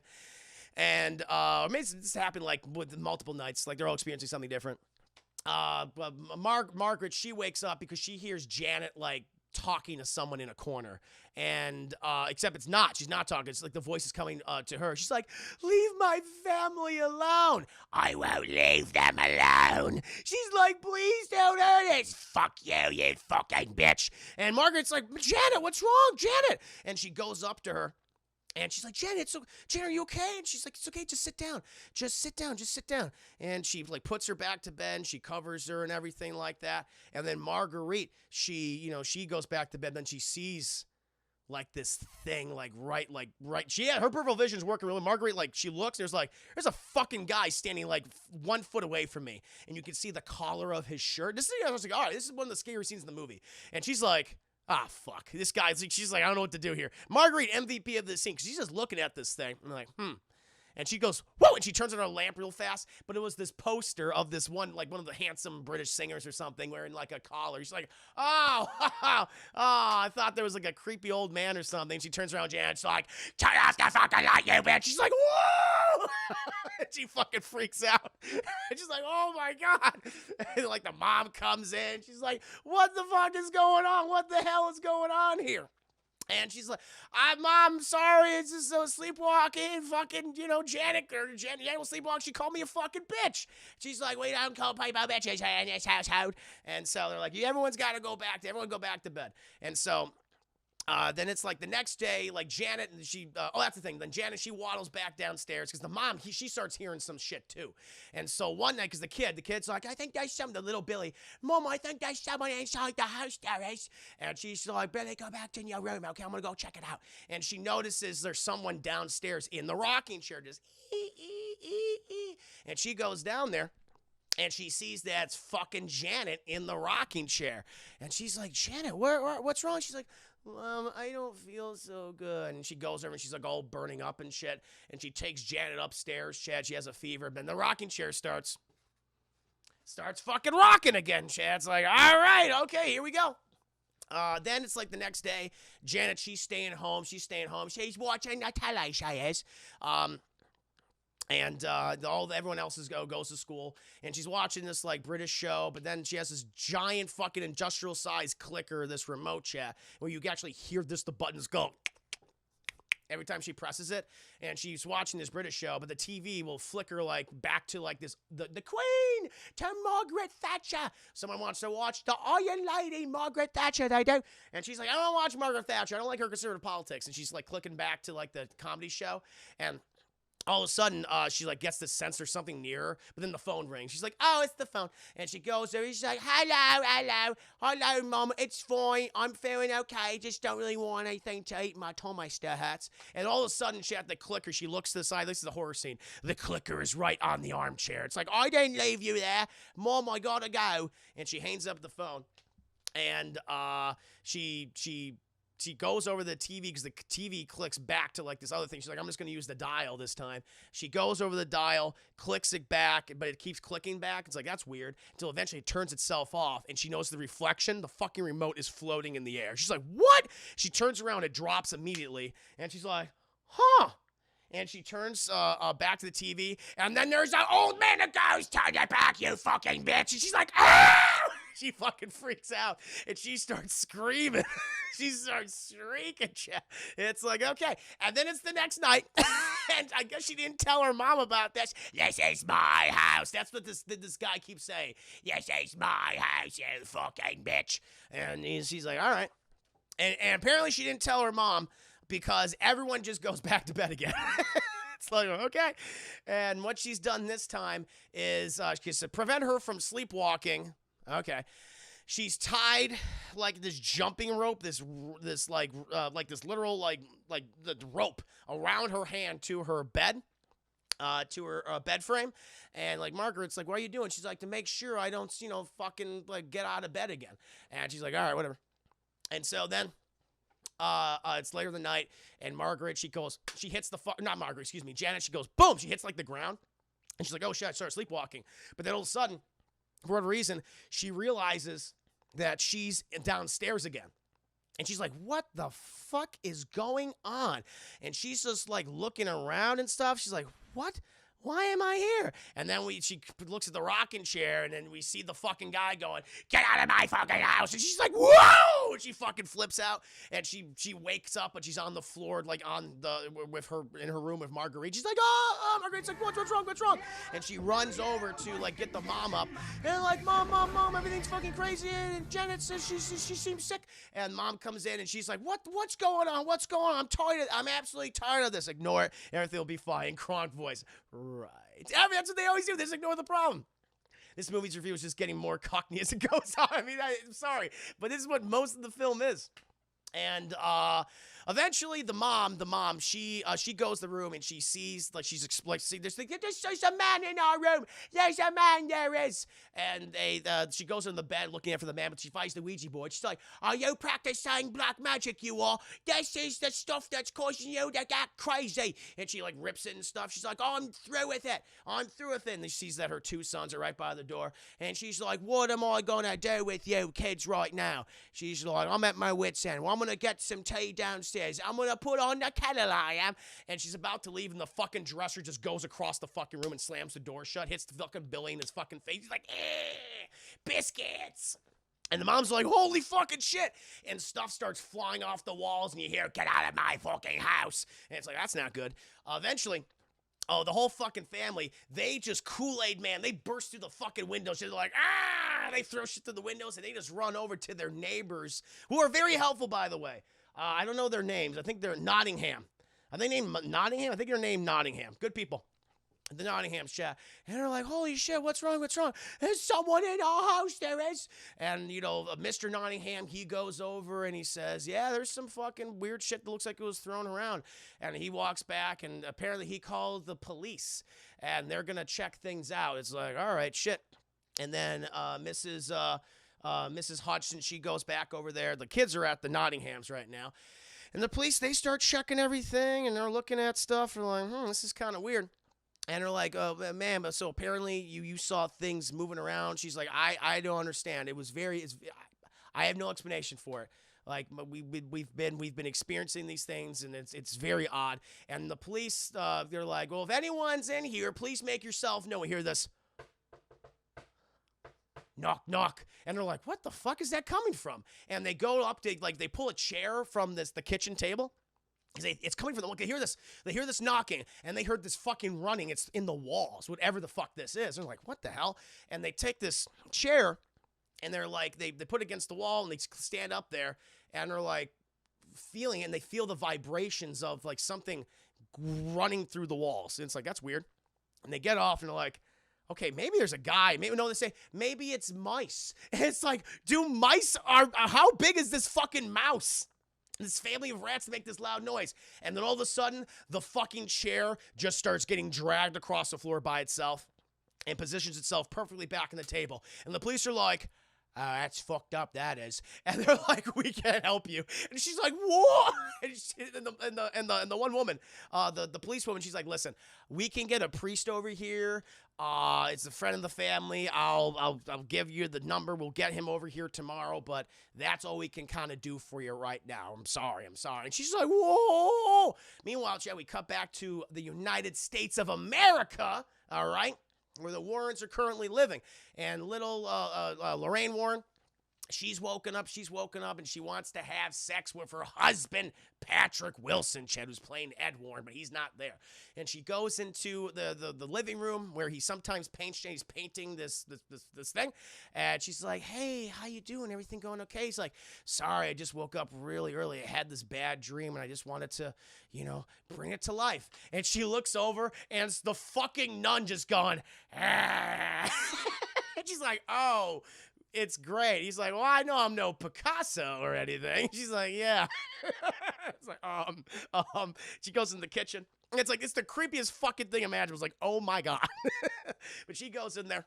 Speaker 1: And maybe this happened like with multiple nights. Like they're all experiencing something different. But Margaret, she wakes up because she hears Janet like talking to someone in a corner. And except it's not. She's not talking. It's like the voice is coming to her. She's like, leave my family alone. I won't leave them alone. She's like, please don't hurt us. Fuck you, you fucking bitch. And Margaret's like, Janet, what's wrong, Janet? And she goes up to her. And she's like, Janet, are you okay? And she's like, it's okay, just sit down. Just sit down. And she like puts her back to bed, and she covers her and everything like that. And then Marguerite, she goes back to bed, then she sees like this thing, right. Her peripheral vision's working really. Marguerite, like, she looks, there's a fucking guy standing like 1 foot away from me. And you can see the collar of his shirt. I was like, all right, this is one of the scary scenes in the movie. And she's like, fuck. This guy's like, she's like, I don't know what to do here. Marguerite, MVP of this scene, because she's just looking at this thing. I'm like, And she goes, whoa, and she turns on her lamp real fast. But it was this poster of this one, like one of the handsome British singers or something, wearing like a collar. She's like, I thought there was like a creepy old man or something. She turns around, Jan, she's like, turn off the fucking light, you bitch. She's like, whoa! And she fucking freaks out. And she's like, oh my God. And like the mom comes in. She's like, what the fuck is going on? What the hell is going on here? And she's like, Mom, sorry, it's just so sleepwalking. Fucking, Janet will sleepwalk. She called me a fucking bitch. She's like, we don't call people bitches in this household. And so they're like, everyone's got to go back to bed. And so then it's like the next day, like Janet, that's the thing. Then Janet, she waddles back downstairs because the mom, she starts hearing some shit too. And so one night, because the kid's like, I think there's the little Billy. Mom, I think there's someone inside the house, there is. And she's like, Billy, go back to your room. Okay, I'm going to go check it out. And she notices there's someone downstairs in the rocking chair, just and she goes down there. And she sees that it's fucking Janet in the rocking chair. And she's like, Janet, what's wrong? She's like, I don't feel so good. And she goes over and she's like all burning up and shit. And she takes Janet upstairs. Chad, she has a fever. Then the rocking chair starts fucking rocking again. Chad's like, all right, okay, here we go. Then it's like the next day. Janet, she's staying home. She's watching the telly, she is. And everyone else goes to school, and she's watching this like British show, but then she has this giant fucking industrial size clicker, this remote chat, where you can actually hear the buttons go. every time she presses it, and she's watching this British show, but the TV will flicker like back to like this, the Queen to Margaret Thatcher. Someone wants to watch the Iron Lady, Margaret Thatcher, they do. And she's like, I don't watch Margaret Thatcher. I don't like her conservative politics. And she's like clicking back to like the comedy show. And all of a sudden, she like gets the sense there's something near her, but then the phone rings. She's like, "Oh, it's the phone," and she goes there. She's like, hello, Mom. It's fine. I'm feeling okay. Just don't really want anything to eat. My tummy still hurts." And all of a sudden, she had the clicker. She looks to the side. This is a horror scene. The clicker is right on the armchair. It's like, I didn't leave you there, Mom. I gotta go. And she hangs up the phone, and she goes over the TV because the TV clicks back to like this other thing. She's like, I'm just going to use the dial this time. She goes over the dial, clicks it back, but it keeps clicking back. It's like, that's weird, until eventually it turns itself off, and she knows the reflection, the fucking remote is floating in the air. She's like, what? She turns around, it drops immediately, and she's like, huh. And she turns back to the TV, and then there's an old man that goes, turn it back, you fucking bitch. And she's like, ah! She fucking freaks out, and she starts screaming. She starts shrieking. It's like, okay. And then it's the next night, and I guess she didn't tell her mom about this. This is my house. That's what this guy keeps saying. This is my house, you fucking bitch. And she's like, all right. And apparently she didn't tell her mom, because everyone just goes back to bed again. It's like, okay. And what she's done this time is to prevent her from sleepwalking. Okay. She's tied like this jumping rope, this literal like the rope around her hand to her bed, to her bed frame. And like, Margaret's like, what are you doing? She's like, to make sure I don't, fucking like get out of bed again. And she's like, all right, whatever. And so then it's later in the night, and Margaret, she hits Janet, she goes, boom, she hits like the ground, and she's like, oh shit, I started sleepwalking. But then all of a sudden, for whatever reason, she realizes that she's downstairs again. And she's like, what the fuck is going on? And she's just like looking around and stuff. She's like, what? Why am I here? And then she looks at the rocking chair, and then we see the fucking guy going, get out of my fucking house. And she's like, whoa! And she fucking flips out, and she wakes up, and she's on the floor, like in her room with Marguerite. She's like, oh, Marguerite's like, what's wrong? And she runs over to like get the mom up, and like, mom, everything's fucking crazy. And Janet says she seems sick. And mom comes in, and she's like, what's going on? I'm absolutely tired of this. Ignore it. Everything will be fine. Kronk voice. Right. I mean, that's what they always do. They just ignore the problem. This movie's review is just getting more cockney as it goes on. I mean, I'm sorry, but this is what most of the film is. And eventually, the mom, she goes to the room, and she sees, like, she's explaining, there's a man in our room. There's a man, there is. And she goes in the bed looking after the man, but she finds the Ouija board. She's like, are you practicing black magic, you are? This is the stuff that's causing you to get crazy. And she, like, rips it and stuff. She's like, I'm through with it. And she sees that her two sons are right by the door. And she's like, what am I going to do with you kids right now? She's like, I'm at my wit's end. Well, I'm going to get some tea downstairs. I'm going to put on the kettle, I am. And she's about to leave, and the fucking dresser just goes across the fucking room and slams the door shut, hits the fucking Billy in his fucking face. He's like, biscuits. And the mom's like, holy fucking shit. And stuff starts flying off the walls, and you hear, get out of my fucking house. And it's like, that's not good. Eventually, the whole fucking family, they just Kool-Aid, man. They burst through the fucking windows. They're like, they throw shit through the windows, and they just run over to their neighbors, who are very helpful, by the way. I don't know their names. I think they're Nottingham. Are they named Nottingham? I think they're named Nottingham. Good people. The Nottingham chat. And they're like, holy shit, what's wrong? There's someone in our house, there is. And, Mr. Nottingham, he goes over and he says, yeah, there's some fucking weird shit that looks like it was thrown around. And he walks back, and apparently he called the police, and they're going to check things out. It's like, all right, shit. And then Mrs. Hodgson, she goes back over there. The kids are at the Nottinghams right now. And the police, they start checking everything, and they're looking at stuff. They're like, this is kind of weird. And they're like, oh, man, but so apparently you saw things moving around. She's like, I don't understand. I have no explanation for it. Like, we've been experiencing these things, and it's very odd. And the police, they're like, well, if anyone's in here, please make yourself known. We hear this. Knock, knock. And they're like, what the fuck is that coming from? And they go up to, like, they pull a chair from the kitchen table. It's coming from the wall. They hear this knocking, and they heard this fucking running. It's in the walls, whatever the fuck this is. They're like, what the hell? And they take this chair, and they're like, they put it against the wall, and they stand up there, and they're like feeling it, and they feel the vibrations of like something running through the walls. And it's like, that's weird. And they get off, and they're like, okay, maybe there's a guy. Maybe, no, they say, maybe it's mice. And it's like, do mice how big is this fucking mouse? This family of rats make this loud noise. And then all of a sudden, the fucking chair just starts getting dragged across the floor by itself and positions itself perfectly back on the table. And the police are like, that's fucked up, that is. And they're like, we can't help you. And she's like, what? And the one woman, the police woman, she's like, listen, we can get a priest over here. It's a friend of the family. I'll give you the number. We'll get him over here tomorrow, but that's all we can kind of do for you right now. I'm sorry. And she's like, whoa. Meanwhile, we cut back to the United States of America, all right, where the Warrens are currently living. And little Lorraine Warren, she's woken up, and she wants to have sex with her husband, Patrick Wilson, Chad, who's playing Ed Warren, but he's not there. And she goes into the living room where he sometimes paints. He's painting this thing, and she's like, hey, how you doing? Everything going okay? He's like, sorry, I just woke up really early. I had this bad dream, and I just wanted to, bring it to life. And she looks over, and it's the fucking nun just going, ah. And she's like, oh, it's great. He's like, well, I know I'm no Picasso or anything. She's like, yeah. It's like, she goes in the kitchen. It's like, it's the creepiest fucking thing imaginable. It's like, oh my God. But she goes in there.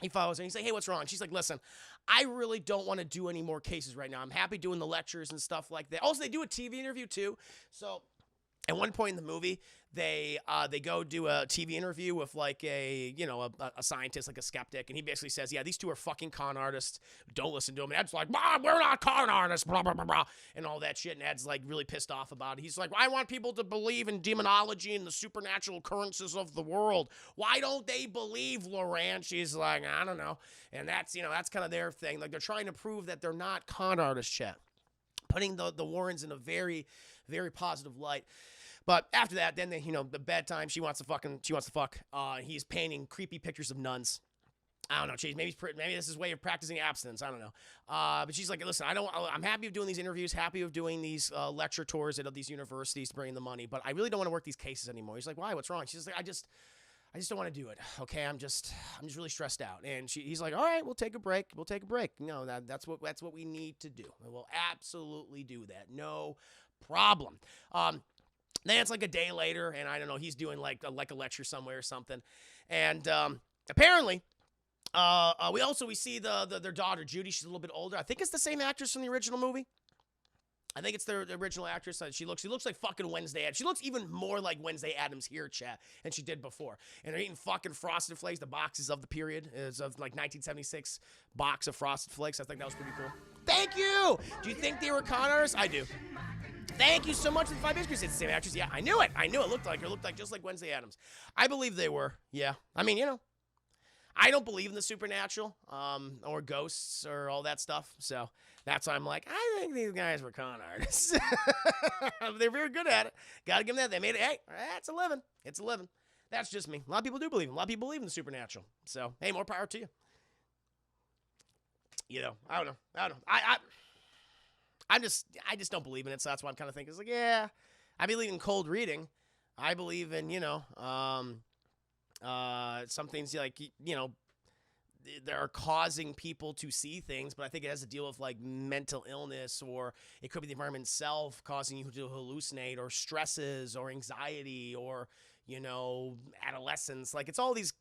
Speaker 1: He follows her. He's like, hey, what's wrong? She's like, listen, I really don't want to do any more cases right now. I'm happy doing the lectures and stuff like that. Also, they do a TV interview too. So at one point in the movie, they go do a TV interview with like a scientist, like a skeptic, and he basically says, yeah, these two are fucking con artists. Don't listen to them. And Ed's like, we're not con artists, blah, blah, blah, blah, and all that shit. And Ed's like really pissed off about it. He's like, I want people to believe in demonology and the supernatural occurrences of the world. Why don't they believe, Lorraine? She's like, I don't know. And that's kind of their thing. Like, they're trying to prove that they're not con artists, Chet. Putting the Warrens in a very, very positive light. But after that, then the bedtime, she wants to fuck. He's painting creepy pictures of nuns. I don't know, Chase. Maybe this is his way of practicing abstinence. I don't know. But she's like, listen, I'm happy of doing these interviews, happy of doing these lecture tours at these universities to bring in the money, but I really don't want to work these cases anymore. He's like, why? What's wrong? She's like, I just don't want to do it. Okay, I'm just really stressed out. And he's like, all right, we'll take a break. No, that's what we need to do. We'll absolutely do that. No problem. Then it's like a day later, and I don't know, he's doing like a lecture somewhere or something. And apparently, we see their daughter, Judy. She's a little bit older. I think it's the same actress from the original movie. I think it's the original actress. She looks like fucking Wednesday Addams. She looks even more like Wednesday Addams here, chat, than she did before. And they're eating fucking Frosted Flakes. The boxes of the period is of like 1976 box of Frosted Flakes. I think that was pretty cool. Thank you. Do you think they were con artists? I do. Thank you so much for the 5 biscuits. It's the same actress. Yeah, I knew it. It looked like just like Wednesday Addams. I believe they were. Yeah. I mean, I don't believe in the supernatural, or ghosts or all that stuff. So that's why I'm like, I think these guys were con artists. They're very good at it. Gotta give them that. They made it. Hey, that's a living. It's a living. That's just me. A lot of people do believe in. A lot of people believe in the supernatural. So hey, more power to you. I don't know. I just don't believe in it, so that's why I'm kind of thinking, it's like, yeah, I believe in cold reading. I believe in, some things like, they're causing people to see things, but I think it has to deal with like mental illness, or it could be the environment itself causing you to hallucinate, or stresses, or anxiety, or, adolescence. Like, it's all these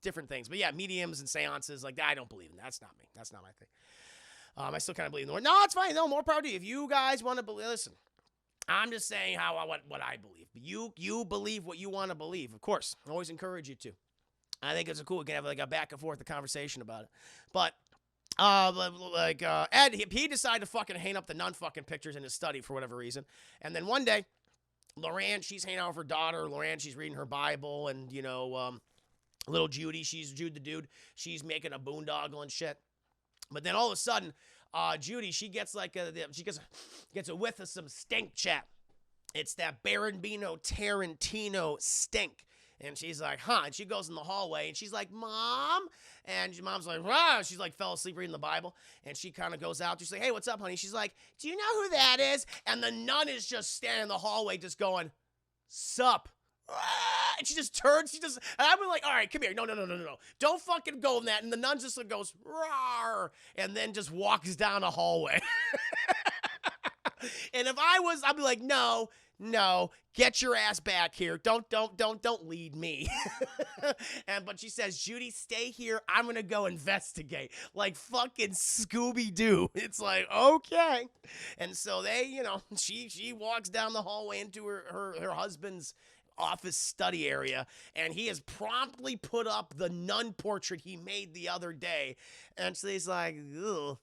Speaker 1: different things. But yeah, mediums and seances, like, I don't believe in that. That's not me. That's not my thing. I still kind of believe in the word. No, it's fine. No, more power to you. If you guys want to believe, listen, I'm just saying what I believe. You believe what you want to believe. Of course, I always encourage you to. I think it's cool. We can have like a back and forth conversation about it. But Ed, he decided to fucking hang up the nun fucking pictures in his study for whatever reason. And then one day, Lorraine, she's hanging out with her daughter. Lorraine, she's reading her Bible, and little Judy, she's Jude the dude. She's making a boondoggle and shit. But then all of a sudden, Judy, she gets like gets a whiff of some stink, chat. It's that Barabino Tarantino stink. And she's like, huh? And she goes in the hallway and she's like, Mom? And your mom's like, rah. She's like, fell asleep reading the Bible. And she kind of goes out. She's like, hey, what's up, honey? She's like, do you know who that is? And the nun is just standing in the hallway just going, sup? And she just turns, and I'm like, all right, come here. No. Don't fucking go in that. And the nun just goes, rawr, and then just walks down a hallway. And if I was, I'd be like, no, get your ass back here. Don't lead me. But she says, Judy, stay here. I'm going to go investigate. Like fucking Scooby-Doo. It's like, okay. And so they, she walks down the hallway into her husband's office study area, and he has promptly put up the nun portrait he made the other day. And so he's like, ugh.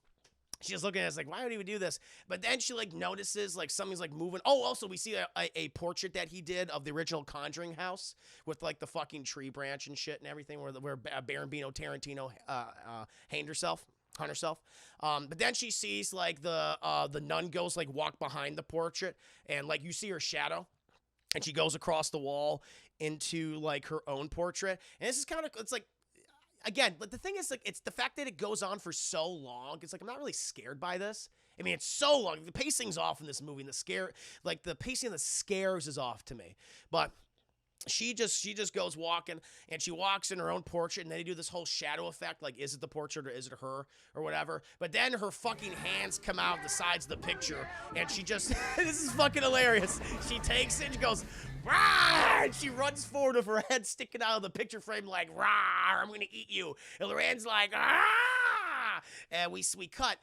Speaker 1: She's looking at us like, why would he do this? But then she notices something's moving. Oh, also we see a portrait that he did of the original Conjuring house with the fucking tree branch and shit and everything where Barabino Tarantino hung herself. But then she sees the nun goes walk behind the portrait, and you see her shadow, and she goes across the wall into her own portrait. And this is kind of, it's again, but the thing is, it's the fact that it goes on for so long. It's I'm not really scared by this. I mean, it's so long. The pacing's off in this movie, and the pacing of the scares is off to me. But she just goes walking, and she walks in her own portrait, and they do this whole shadow effect. Is it the portrait or is it her or whatever? But then her fucking hands come out the sides of the picture, and she just, this is fucking hilarious. She takes it and she goes, rah! And she runs forward with her head sticking out of the picture frame like, rah, I'm gonna eat you. And Lorraine's like, ah! And we cut.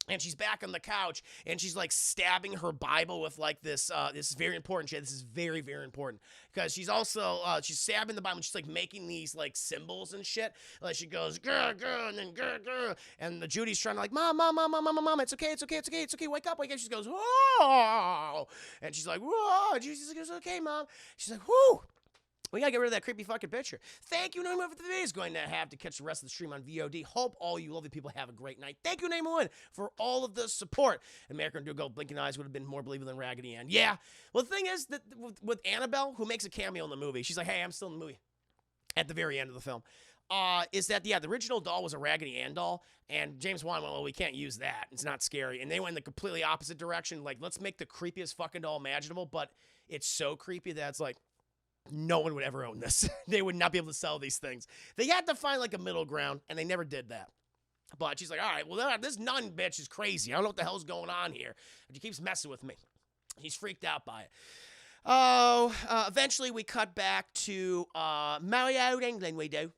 Speaker 1: And she's back on the couch, and she's stabbing her Bible with this. This is very important, shit. This is very, very important, because she's also she's stabbing the Bible. And she's making these symbols and shit. She goes grr grr and then grr grr, and the Judy's trying to mom, it's okay, wake up. She goes whoa, and she's like whoa. And she goes okay, mom. She's like whoo. We gotta get rid of that creepy fucking picture. Thank you, Name for the day is going to have to catch the rest of the stream on VOD. Hope all you lovely people have a great night. Thank you, Name One, for all of the support. American Duo Blinking Eyes would have been more believable than Raggedy Ann. Yeah. Well, the thing is that with Annabelle, who makes a cameo in the movie, she's like, hey, I'm still in the movie at the very end of the film. Is that, the original doll was a Raggedy Ann doll, and James Wan went, well, we can't use that. It's not scary. And they went in the completely opposite direction. Let's make the creepiest fucking doll imaginable, but it's so creepy that it's no one would ever own this. They would not be able to sell these things. They had to find a middle ground, and they never did that. But she's like, all right, well, this nun bitch is crazy. I don't know what the hell's going on here. And she keeps messing with me. He's freaked out by it. Oh, eventually we cut back to Mario, England, we do,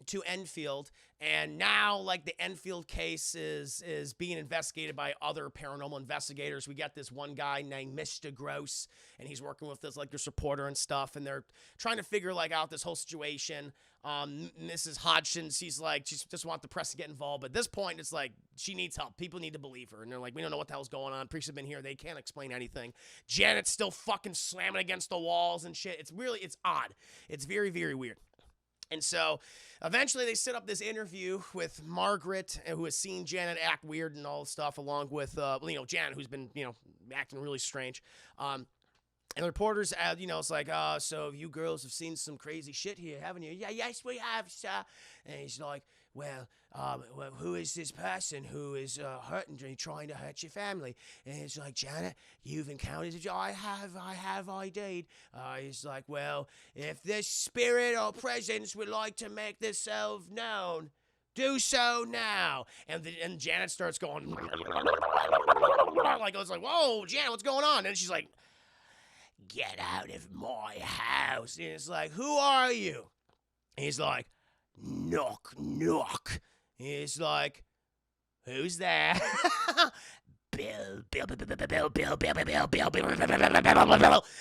Speaker 1: to Enfield. And now, the Enfield case is being investigated by other paranormal investigators. We got this one guy named Mr. Gross, and he's working with this, this reporter and stuff, and they're trying to figure, out this whole situation. Mrs. Hodgson, she just want the press to get involved. But at this point, it's she needs help. People need to believe her. And they're like, we don't know what the hell's going on. Priests have been here. They can't explain anything. Janet's still fucking slamming against the walls and shit. It's odd. It's very, very weird. And so eventually they set up this interview with Margaret, who has seen Janet act weird and all this stuff, along with, Janet, who's been, acting really strange. And the reporters, it's so you girls have seen some crazy shit here, haven't you? Yeah, yes, we have, sir. And he's like, well, who is this person who is trying to hurt your family? And it's like, Janet, you've encountered it. I have indeed. He's like, well, if this spirit or presence would like to make themselves known, do so now. And Janet starts going, it's like, whoa, Janet, what's going on? And she's like, get out of my house. And it's like, who are you? And he's like, knock, knock. He's like, who's there? Bill.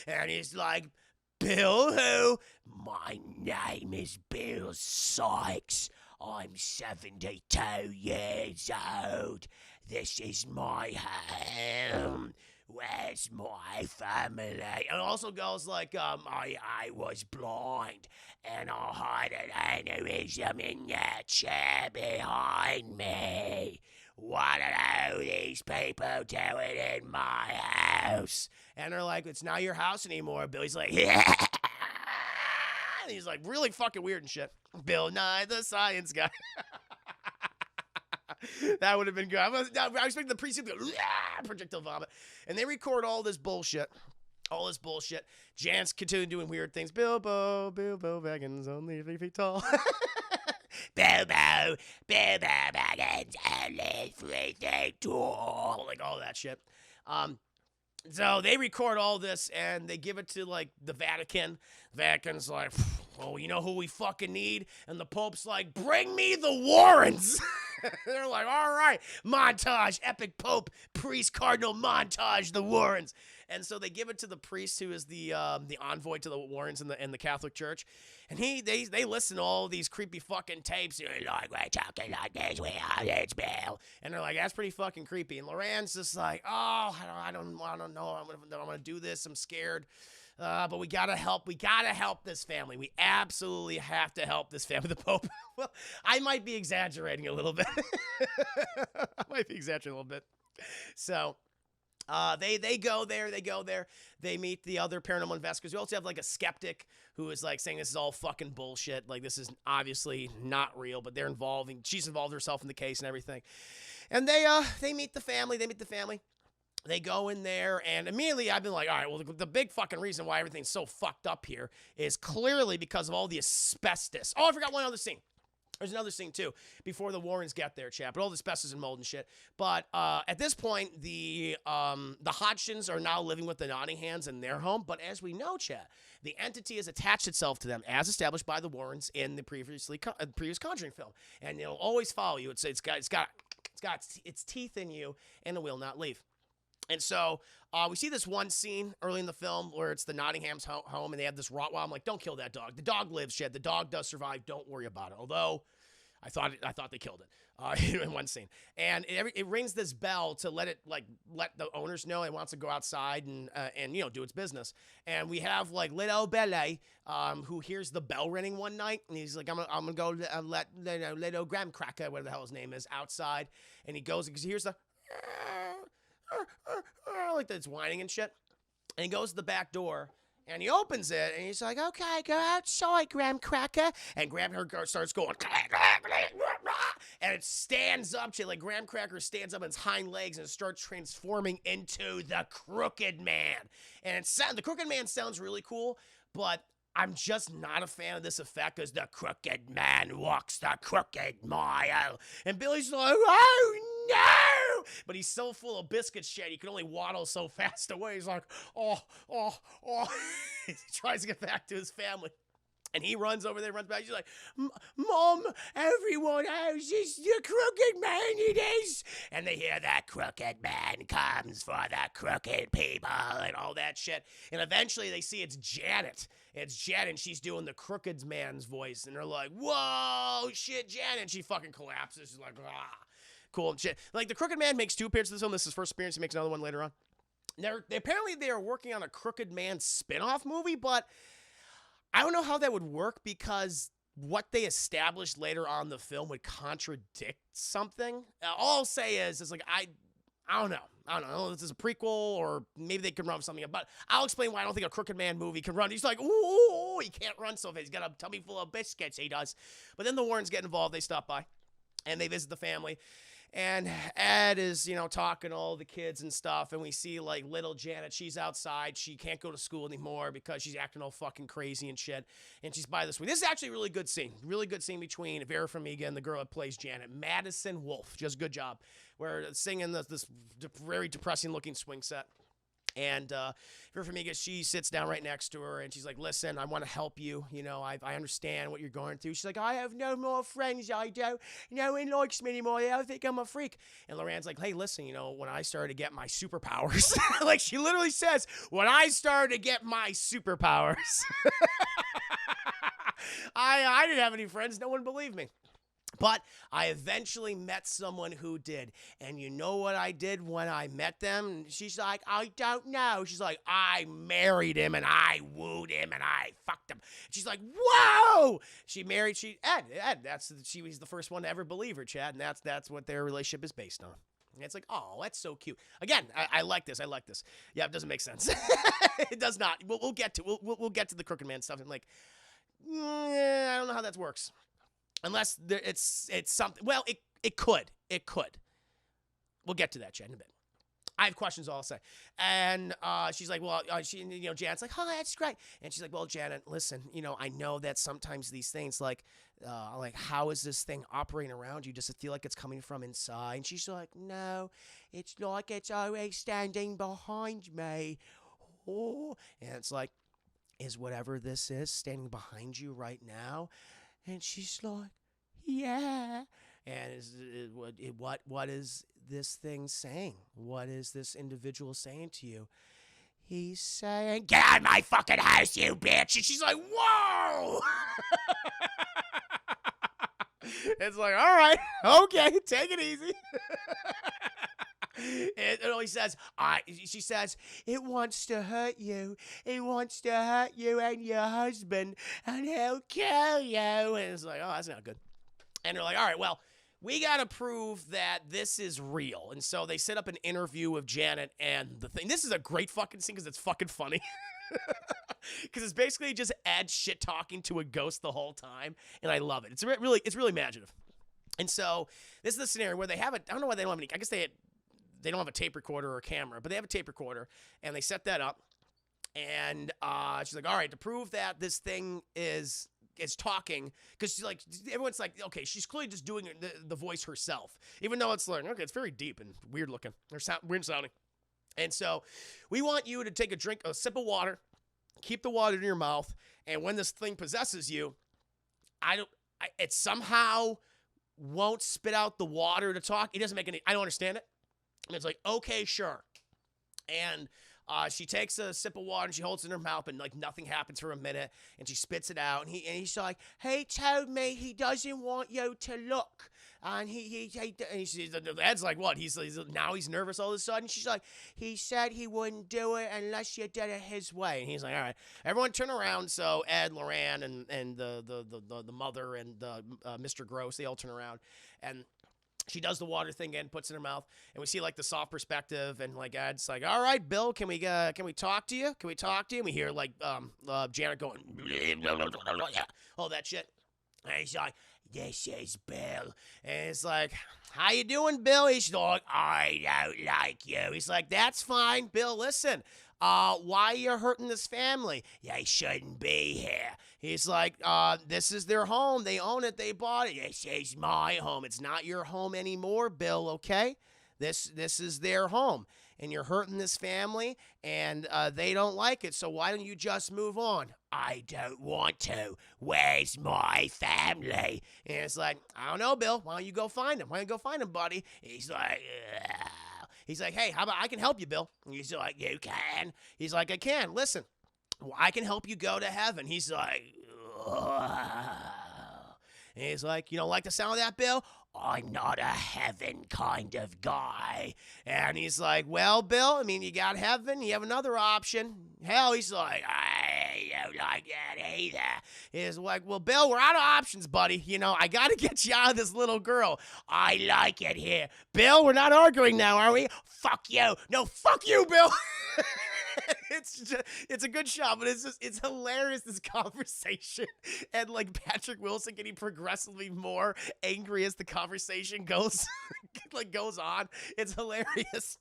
Speaker 1: And he's like, Bill who? My name is Bill Sykes. I'm 72 years old. This is my home. Where's my family? And also goes I was blind, and I had an aneurysm in that chair behind me. what are these people doing in my house? And they're like, it's not your house anymore. Billy's like, yeah. And he's like really fucking weird and shit. Bill Nye the Science Guy. That would have been good. I was expecting the priest to go, projectile vomit. And they record all this bullshit. All this bullshit. Jan's continuing doing weird things. Bilbo Baggins, only 3 feet tall. Bilbo Baggins, only 3 feet tall. Like all that shit. So they record all this and they give it to like the Vatican. Vatican's like, oh, you know who we fucking need? And the Pope's like, bring me the Warrens. They're like, all right, montage, epic Pope, priest, cardinal montage, the Warrens. And so they give it to the priest who is the envoy to the Warrens in the Catholic Church. And they listen to all these creepy fucking tapes. You're like, we're talking like this, we are this, Bill. And they're like, that's pretty fucking creepy. And Lorraine's just like, oh, I don't know. I'm gonna do this. I'm scared. But we gotta help. We gotta help this family. We absolutely have to help this family. The Pope. Well, I might be exaggerating a little bit. So, they go there. They meet the other paranormal investigators. We also have like a skeptic who is like saying this is all fucking bullshit. Like this is obviously not real, but she's involved herself in the case and everything. And they meet the family. They go in there, and immediately I've been like, all right, well, the big fucking reason why everything's so fucked up here is clearly because of all the asbestos. Oh, I forgot one other scene. There's another scene, too, before the Warrens get there, chat. But all the asbestos and mold and shit. But at this point, the Hodgsons are now living with the Nottinghams in their home. But as we know, chat, the entity has attached itself to them, as established by the Warrens in the previous Conjuring film. And it'll always follow you. It's got its teeth in you, and it will not leave. And so we see this one scene early in the film where it's the Nottingham's home and they have this Rottweiler. I'm like, don't kill that dog. The dog lives, shit. The dog does survive. Don't worry about it. Although I thought they killed it in one scene. And it rings this bell to let the owners know it wants to go outside and do its business. And we have like little Belle who hears the bell ringing one night, and he's like, I'm gonna go let little Graham Cracker, whatever the hell his name is, outside. And he goes because he hears the like that's whining and shit. And he goes to the back door and he opens it and he's like, okay, go outside, Graham Cracker. And Graham Cracker starts going, and it stands up. Like Graham Cracker stands up on its hind legs and starts transforming into the Crooked Man. And the Crooked Man sounds really cool, but I'm just not a fan of this effect because the Crooked Man walks the crooked mile. And Billy's like, oh no! But he's so full of biscuit shit, he can only waddle so fast away. He's like, oh. He tries to get back to his family. And he runs over there, runs back. He's like, Mom, everyone else is the Crooked Man, it is. And they hear that Crooked Man comes for the crooked people and all that shit. And eventually they see it's Janet. It's Janet, and she's doing the Crooked Man's voice. And they're like, whoa, shit, Janet. And she fucking collapses. She's like, ah. Cool and shit. Like, the Crooked Man makes 2 appearances in this film. This is his first appearance. He makes another one later on. Apparently, they are working on a Crooked Man spin-off movie, but I don't know how that would work because what they established later on in the film would contradict something. All I'll say is like, I don't know. I don't know if this is a prequel or maybe they can run something up, but I'll explain why I don't think a Crooked Man movie can run. He's like, ooh, he can't run so fast. He's got a tummy full of biscuits. He does. But then the Warrens get involved. They stop by and they visit the family. And Ed is, talking to all the kids and stuff. And we see, like, little Janet. She's outside. She can't go to school anymore because she's acting all fucking crazy and shit. And she's by this way. This is actually a really good scene. Really good scene between Vera Farmiga and the girl that plays Janet. Madison Wolfe. Just good job. We're singing this very depressing-looking swing set. And Vera Farmiga, she sits down right next to her, and she's like, listen, I want to help you. I understand what you're going through. She's like, I have no more friends, I don't. No one likes me anymore. I think I'm a freak. And Lorraine's like, hey, listen, when I started to get my superpowers, like she literally says, when I started to get my superpowers, I didn't have any friends. No one believed me. But I eventually met someone who did. And you know what I did when I met them? She's like, I don't know. She's like, I married him and I wooed him and I fucked him. She's like, whoa! Ed, she was the first one to ever believe her, Chad. And that's what their relationship is based on. And it's like, oh, that's so cute. Again, I like this. Yeah, it doesn't make sense. It does not. We'll get to we'll get to the crooked man stuff. And like, I don't know how that works. Unless it's something. Well, it could. We'll get to that, Chad, in a bit. I have questions, all I'll say. And she's like, well, Janet's like, oh, that's great. And she's like, well, Janet, listen, I know that sometimes these things like how is this thing operating around you? Does it feel like it's coming from inside? And she's like, no, it's like it's always standing behind me. Oh. And it's like, is whatever this is standing behind you right now? And she's like, yeah. And what is this thing saying? What is this individual saying to you? He's saying, get out of my fucking house, you bitch. And she's like, whoa. It's like, all right, okay, take it easy. He says, she says, it wants to hurt you. It wants to hurt you and your husband, and he'll kill you. And it's like, oh, that's not good. And they're like, all right, well, we got to prove that this is real. And so they set up an interview with Janet and the thing. This is a great fucking scene because it's fucking funny. Because it's basically just Ed shit talking to a ghost the whole time. And I love it. It's really imaginative. And so this is the scenario where they have I don't know why they don't have any, I guess they don't have a tape recorder or a camera, but they have a tape recorder, and they set that up. And she's like, all right, to prove that this thing is talking, because she's like, everyone's like, okay, she's clearly just doing the voice herself, even though it's like, okay, it's very deep and weird looking, or weird sounding. And so we want you to take a sip of water, keep the water in your mouth, and when this thing possesses you, it somehow won't spit out the water to talk. It doesn't make any, I don't understand it. And it's like, okay, sure. And she takes a sip of water and she holds it in her mouth, and like nothing happens for a minute, and she spits it out. And he's like, he told me he doesn't want you to look. And Ed's like, what? Now he's nervous all of a sudden. She's like, he said he wouldn't do it unless you did it his way. And he's like, all right, everyone turn around. So Ed, Lorraine, and the mother and Mr. Gross, they all turn around, and she does the water thing and puts it in her mouth, and we see like the soft perspective, and like Ed's like, all right, Bill, can we talk to you? Can we talk to you? And we hear like Janet going, all that shit. And he's like, this is Bill. And it's like, how you doing, Bill? He's like, I don't like you. He's like, that's fine, Bill. Listen, why you hurting this family? They shouldn't be here. He's like, this is their home. They own it. They bought it. This is my home. It's not your home anymore, Bill, okay? This is their home. And you're hurting this family, and they don't like it. So why don't you just move on? I don't want to. Where's my family? And it's like, I don't know, Bill. Why don't you go find them? Why don't you go find them, buddy? He's like, ugh. He's like, hey, how about I can help you, Bill? And he's like, you can? He's like, I can. Listen, I can help you go to heaven. He's like, ugh. And he's like, you don't like the sound of that, Bill? I'm not a heaven kind of guy. And he's like, well, Bill, I mean, you got heaven. You have another option. Hell, he's like, I don't like that either. He's like, well, Bill, we're out of options, buddy. I got to get you out of this little girl. I like it here. Bill, we're not arguing now, are we? Fuck you. No, fuck you, Bill. It's a good shot, but it's hilarious, this conversation, and like Patrick Wilson getting progressively more angry as the conversation goes on. It's hilarious.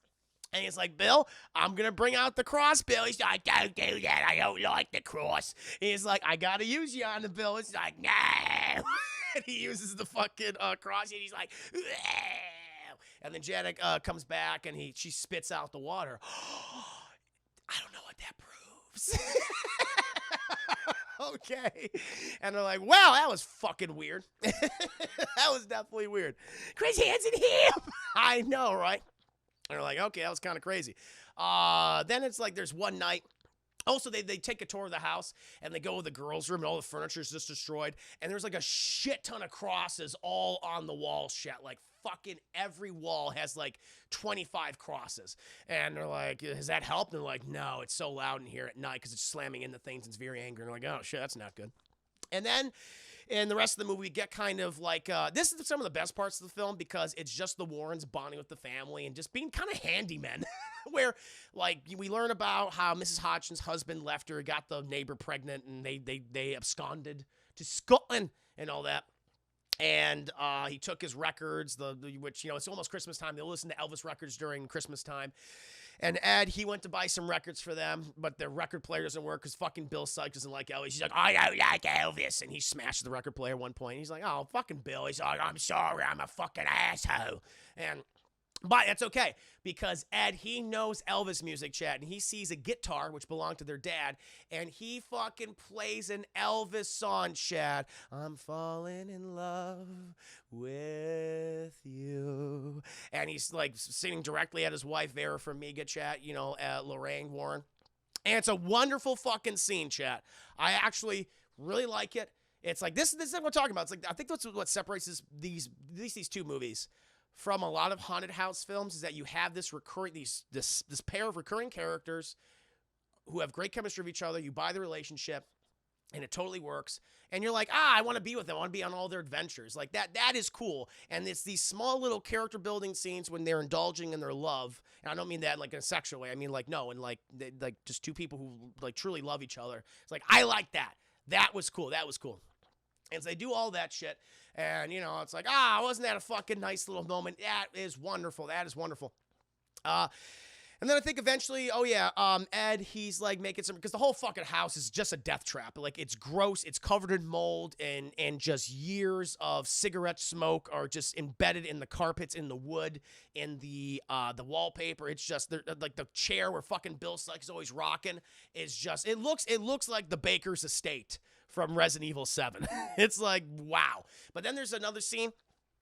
Speaker 1: And he's like, Bill, I'm going to bring out the cross, Bill. He's like, don't do that. I don't like the cross. And he's like, I got to use you on the Bill. He's like, no. And he uses the fucking cross, and he's like, "Ugh." And then Janet comes back, and she spits out the water. I don't know what that proves. Okay. And they're like, wow, that was fucking weird. That was definitely weird. Chris Hansen here. I know, right? And they're like, okay, that was kind of crazy. Then it's like there's one night. Also, they take a tour of the house, and they go to the girls' room, and all the furniture is just destroyed. And there's like a shit ton of crosses all on the walls, shit. Like fucking every wall has like 25 crosses. And they're like, has that helped? And they're like, no, it's so loud in here at night because it's slamming into things and it's very angry. And they're like, oh shit, that's not good. And then in the rest of the movie, we get kind of like, this is some of the best parts of the film because it's just the Warrens bonding with the family and just being kind of handymen. Where, like, we learn about how Mrs. Hodgson's husband left her, got the neighbor pregnant, and they absconded to Scotland and all that. And he took his records, which, you know, it's almost Christmas time. They'll listen to Elvis records during Christmas time. And Ed, he went to buy some records for them, but their record player doesn't work because fucking Bill Sykes doesn't like Elvis. He's like, I don't like Elvis. And he smashed the record player at one point. He's like, oh, fucking Bill. He's like, I'm sorry, I'm a fucking asshole. But that's okay, because Ed, he knows Elvis music, chat, and he sees a guitar, which belonged to their dad, and he fucking plays an Elvis song, chat. I'm falling in love with you. And he's, like, singing directly at his wife, Vera Farmiga, chat, you know, Lorraine Warren. And it's a wonderful fucking scene, chat. I actually really like it. It's like, this is what we're talking about. It's like, I think that's what separates these two movies from a lot of haunted house films, is that you have this pair of recurring characters who have great chemistry with each other. You buy the relationship, and it totally works. And you're like, I want to be with them. I want to be on all their adventures. Like, that is cool. And it's these small little character building scenes when they're indulging in their love. And I don't mean that like in a sexual way. I mean, like, no, and like just two people who like truly love each other. It's like, I like that. That was cool. That was cool. And so they do all that shit. And, you know, it's like, wasn't that a fucking nice little moment? That is wonderful. That is wonderful. And then I think eventually, Ed, he's like making some, because the whole fucking house is just a death trap. Like, it's gross. It's covered in mold and just years of cigarette smoke are just embedded in the carpets, in the wood, in the wallpaper. It's just, like, the chair where fucking Bill Sykes is always rocking is just, it looks like the baker's estate from Resident Evil 7. It's like, wow. But then there's another scene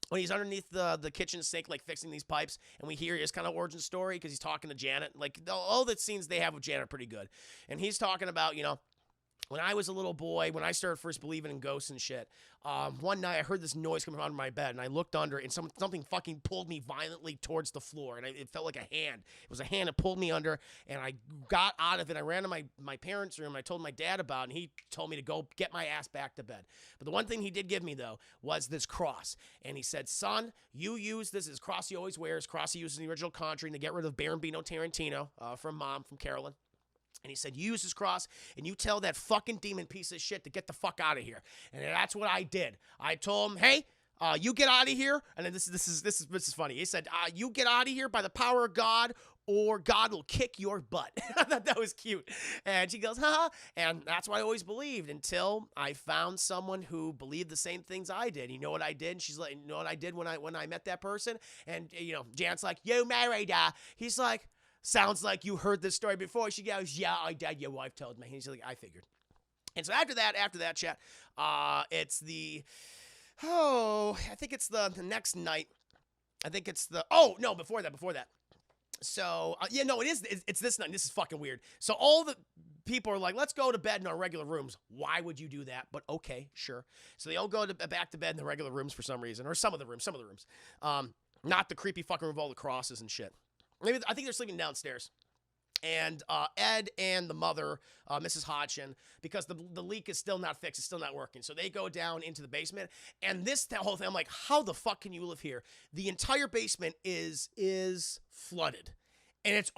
Speaker 1: when he's underneath the kitchen sink, like, fixing these pipes, and we hear his kind of origin story because he's talking to Janet. Like, all the scenes they have with Janet are pretty good. And he's talking about, you know, when I was a little boy, when I started first believing in ghosts and shit, one night I heard this noise coming out of my bed, and I looked under, and something fucking pulled me violently towards the floor, and it felt like a hand. It was a hand that pulled me under, and I got out of it. I ran to my parents' room, and I told my dad about it, and he told me to go get my ass back to bed. But the one thing he did give me, though, was this cross, and he said, son, you use this cross he always wears, cross he uses in the original Conjuring to get rid of Baron Bino Tarantino from Carolyn. And he said, you use this cross, and you tell that fucking demon piece of shit to get the fuck out of here. And that's what I did. I told him, hey, you get out of here. And then this is funny. He said, you get out of here by the power of God, or God will kick your butt. I thought that was cute. And she goes, ha. And that's what I always believed until I found someone who believed the same things I did. You know what I did? And she's like, you know what I did when I met that person? And, you know, Jan's like, you married her. He's like, sounds like you heard this story before. She goes, yeah, I did. Your wife told me. He's like, I figured. And so after that chat, it's I think it's the next night. I think it's before that. So, it's this night. This is fucking weird. So all the people are like, let's go to bed in our regular rooms. Why would you do that? But okay, sure. So they all go back to bed in the regular rooms for some reason, or some of the rooms. Not the creepy fucking room with all the crosses and shit. Maybe I think they're sleeping downstairs. And Ed and the mother, Mrs. Hodgson, because the leak is still not fixed, it's still not working. So they go down into the basement. And the whole thing, I'm like, how the fuck can you live here? The entire basement is flooded. And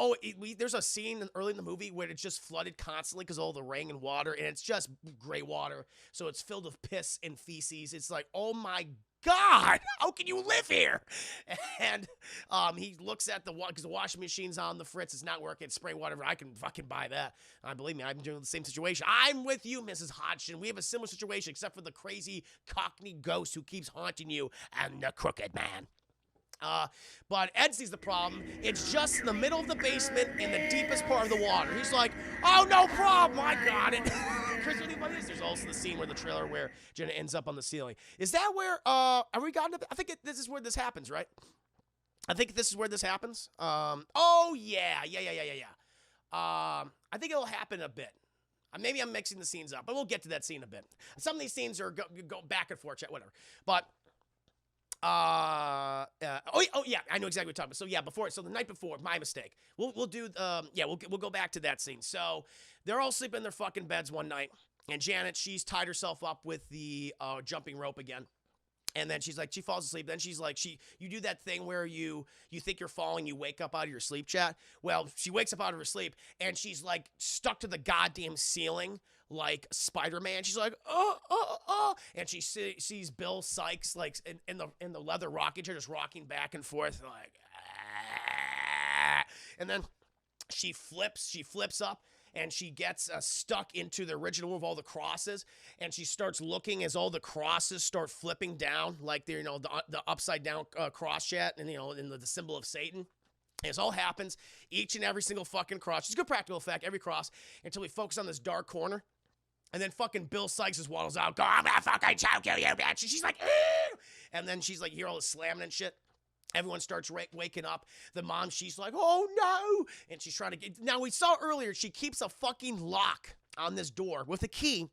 Speaker 1: there's a scene early in the movie where it's just flooded constantly because of all the rain and water. And it's just gray water. So it's filled with piss and feces. It's like, oh my God, how can you live here? And he looks at because the washing machine's on the fritz, it's not working, spray water, I can fucking buy that. Believe me, I've been doing the same situation. I'm with you, Mrs. Hodgson. We have a similar situation, except for the crazy Cockney ghost who keeps haunting you and the crooked man. But Ed sees the problem. It's just in the middle of the basement in the deepest part of the water. He's like, oh, no problem, I got it. Chris, what is? There's also the scene where the trailer where Jenna ends up on the ceiling. Is that where, are we gotten to, I think this is where this happens, right? I think this is where this happens. Oh, yeah. I think it'll happen a bit. Maybe I'm mixing the scenes up, but we'll get to that scene a bit. Some of these scenes are go back and forth, whatever. But oh yeah, I know exactly what you're talking about. So yeah, so the night before, my mistake. We'll do we'll go back to that scene. So they're all sleeping in their fucking beds one night, and Janet, she's tied herself up with the jumping rope again. And then she's like, she falls asleep. Then she's like, you do that thing where you think you're falling, you wake up out of your sleep, chat. Well, she wakes up out of her sleep and she's like stuck to the goddamn ceiling like Spider-Man. She's like, and she sees Bill Sykes like in the leather rocking chair, just rocking back and forth, like, and then she flips up. And she gets stuck into the original of all the crosses, and she starts looking as all the crosses start flipping down, like they're, the upside down cross chat, and in the symbol of Satan. And this all happens, each and every single fucking cross. It's a good practical effect, every cross, until we focus on this dark corner. And then fucking Bill Sykes just waddles out, go, I'm gonna fucking choke you, you bitch. And she's like, ew! And then she's like, you hear all the slamming and shit. Everyone starts waking up. The mom, she's like, oh no. And she's trying to get, now we saw earlier, she keeps a fucking lock on this door with a key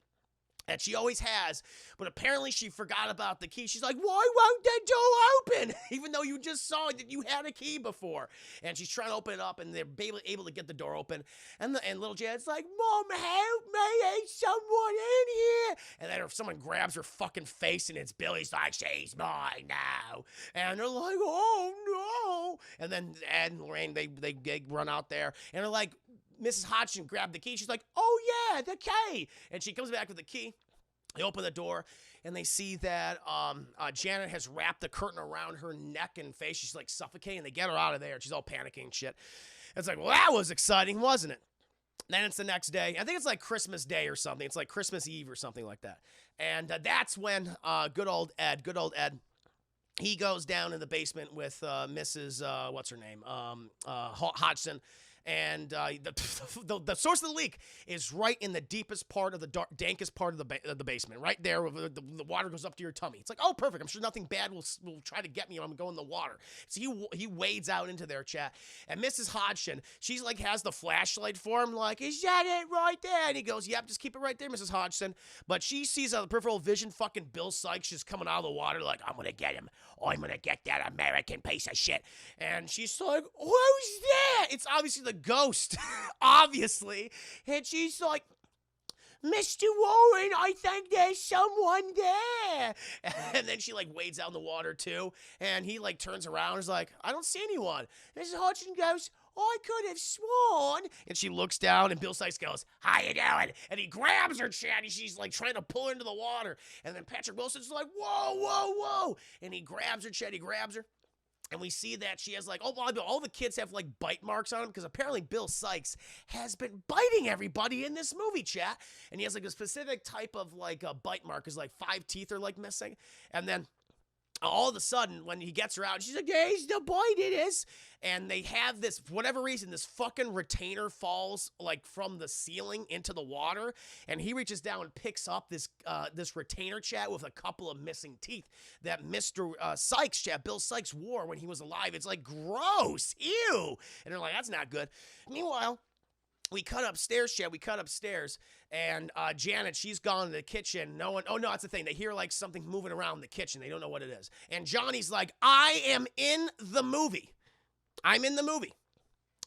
Speaker 1: that she always has, but apparently she forgot about the key. She's like, why won't that door open? Even though you just saw that you had a key before. And she's trying to open it up, and they're able to get the door open. And little Janet's like, Mom, help me, ain't someone in here? And then someone grabs her fucking face, and it's Billy's like, she's mine now. And they're like, oh no. And then Ed and Lorraine, they run out there, and they're like, Mrs. Hodgson grabbed the key. She's like, oh yeah, the key. And she comes back with the key. They open the door, and they see that Janet has wrapped the curtain around her neck and face. She's like suffocating. They get her out of there. She's all panicking and shit. It's like, well, that was exciting, wasn't it? Then it's the next day. I think it's like Christmas Day or something. It's like Christmas Eve or something like that. And that's when good old Ed, he goes down in the basement with Mrs. What's her name? Hodgson. And the source of the leak is right in the deepest part of the dankest part of the basement, right there. Where the water goes up to your tummy. It's like, oh, perfect. I'm sure nothing bad will try to get me when I'm going in the water. So he wades out into their chat. And Mrs. Hodgson, she's like has the flashlight for him, like, is that it right there? And he goes, yep, just keep it right there, Mrs. Hodgson. But she sees on the peripheral vision fucking Bill Sykes just coming out of the water, like, I'm gonna get him. Oh, I'm gonna get that American piece of shit. And she's like, who's that? It's obviously the ghost, obviously. And she's like, Mr. Warren, I think there's someone there. And then she like wades out in the water too. And he like turns around and is like, I don't see anyone. Mrs. Hodgson goes, I could have sworn. And she looks down, and Bill Sykes goes, how you doing? And he grabs her, Chatty. She's like trying to pull her into the water. And then Patrick Wilson's like, whoa. And he grabs her, Chatty grabs her. And we see that she has like, all the kids have like bite marks on them because apparently Bill Sykes has been biting everybody in this movie, chat. And he has like a specific type of like a bite mark because like 5 teeth are like missing. And then all of a sudden, when he gets her out, she's like, there's the bite, it is. And they have this, for whatever reason, this fucking retainer falls like from the ceiling into the water. And he reaches down and picks up this retainer, chat, with a couple of missing teeth that Mr. Sykes, chat, Bill Sykes wore when he was alive. It's like, gross, ew. And they're like, that's not good. Meanwhile, we cut upstairs, Chad. We cut upstairs, and Janet, she's gone to the kitchen. No one, oh no, that's the thing. They hear like something moving around in the kitchen. They don't know what it is. And Johnny's like, I am in the movie. I'm in the movie.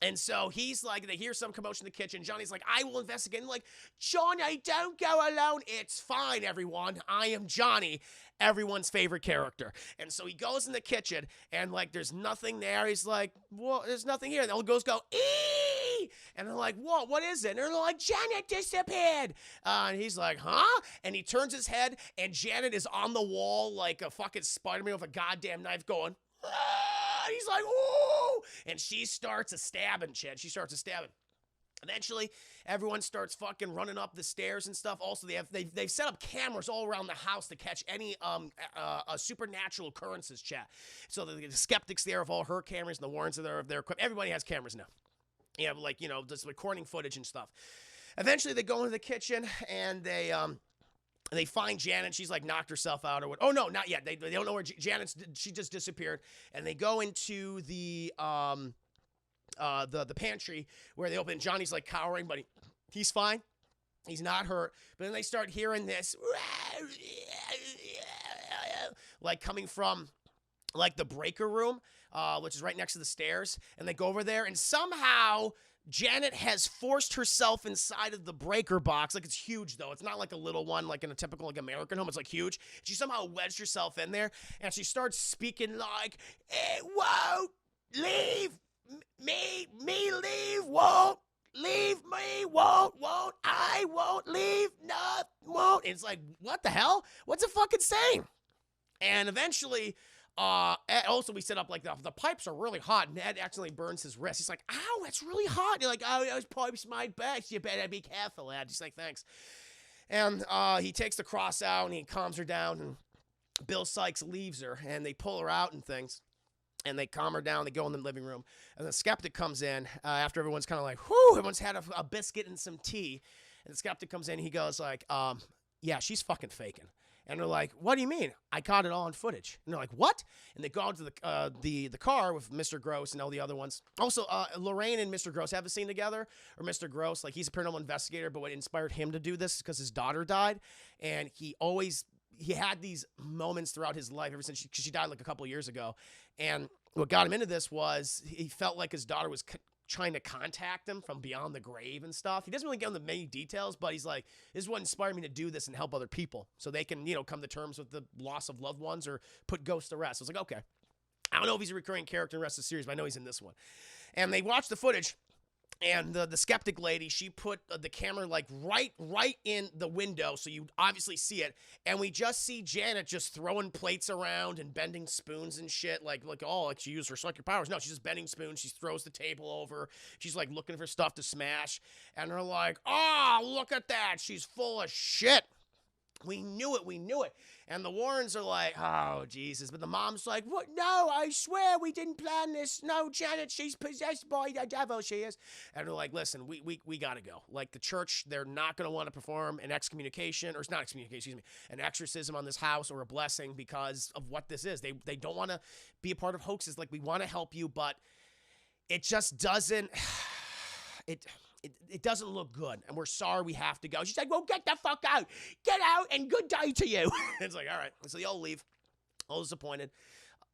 Speaker 1: And so he's like, they hear some commotion in the kitchen. Johnny's like, I will investigate. And like, Johnny, don't go alone. It's fine, everyone. I am Johnny, everyone's favorite character. And so he goes in the kitchen, and like, there's nothing there. He's like, well, there's nothing here. And all the ghosts go, eee! And they're like, what is it? And they're like, Janet disappeared. And he's like, huh? And he turns his head, and Janet is on the wall like a fucking Spider-Man with a goddamn knife going, ah! He's like, ooh! And she starts a stabbing, Chad. She starts a stabbing. Eventually, everyone starts fucking running up the stairs and stuff. Also, they've set up cameras all around the house to catch any supernatural occurrences, chat. So the skeptics there have all her cameras, and the Warrens are there of their equipment. Everybody has cameras now. You have like, just recording footage and stuff. Eventually, they go into the kitchen, and they find Janet. She's like knocked herself out or what? Oh no, not yet. They don't know where Janet's. She just disappeared. And they go into the the pantry where they open. Johnny's like cowering, but he's fine. He's not hurt. But then they start hearing this, like coming from like the breaker room, which is right next to the stairs. And they go over there, and somehow Janet has forced herself inside of the breaker box. Like, it's huge, though. It's not like a little one, like in a typical like American home. It's like huge. She somehow wedged herself in there, and she starts speaking like, "It won't leave me leave, won't leave me, won't, I won't leave, not, won't." And it's like, what the hell? What's it fucking saying? And eventually, also we set up like the pipes are really hot, and Ed accidentally burns his wrist. He's like, "Ow, it's really hot." And you're like, "Oh, those pipes might burst. You better be careful, Ed." He's like, "Thanks." And he takes the cross out and he calms her down, and Bill Sykes leaves her, and they pull her out and things. And they calm her down. They go in the living room. And the skeptic comes in after everyone's kind of like, whew, everyone's had a biscuit and some tea. And the skeptic comes in. He goes like, yeah, she's fucking faking. And they're like, "What do you mean? I caught it all on footage." And they're like, "What?" And they go out to the car with Mr. Gross and all the other ones. Also, Lorraine and Mr. Gross have a scene together. Or Mr. Gross, like, he's a paranormal investigator, but what inspired him to do this is because his daughter died. And he had these moments throughout his life ever since she died like a couple years ago. And what got him into this was he felt like his daughter was trying to contact him from beyond the grave and stuff. He doesn't really get into many details, but he's like, "This is what inspired me to do this and help other people so they can, come to terms with the loss of loved ones or put ghosts to rest." I was like, okay. I don't know if he's a recurring character in the rest of the series, but I know he's in this one. And they watch the footage. And the skeptic lady, she put the camera like right in the window, so you obviously see it. And we just see Janet just throwing plates around and bending spoons and shit, like she used her psychic powers. No, she's just bending spoons. She throws the table over. She's like looking for stuff to smash. And they're like, "Oh, look at that. She's full of shit. We knew it. And the Warrens are like, "Oh, Jesus." But the mom's like, "What? No, I swear we didn't plan this. No, Janet, she's possessed by the devil, she is." And they're like, "Listen, we gotta go." Like, the church, they're not gonna want to perform an excommunication, or it's not excommunication, an exorcism on this house or a blessing because of what this is. They don't want to be a part of hoaxes. Like, we want to help you, but it just doesn't, it doesn't look good, and we're sorry we have to go. She's like, "Well, get the fuck out. Get out, and good day to you." It's like, all right. So they all leave, all disappointed.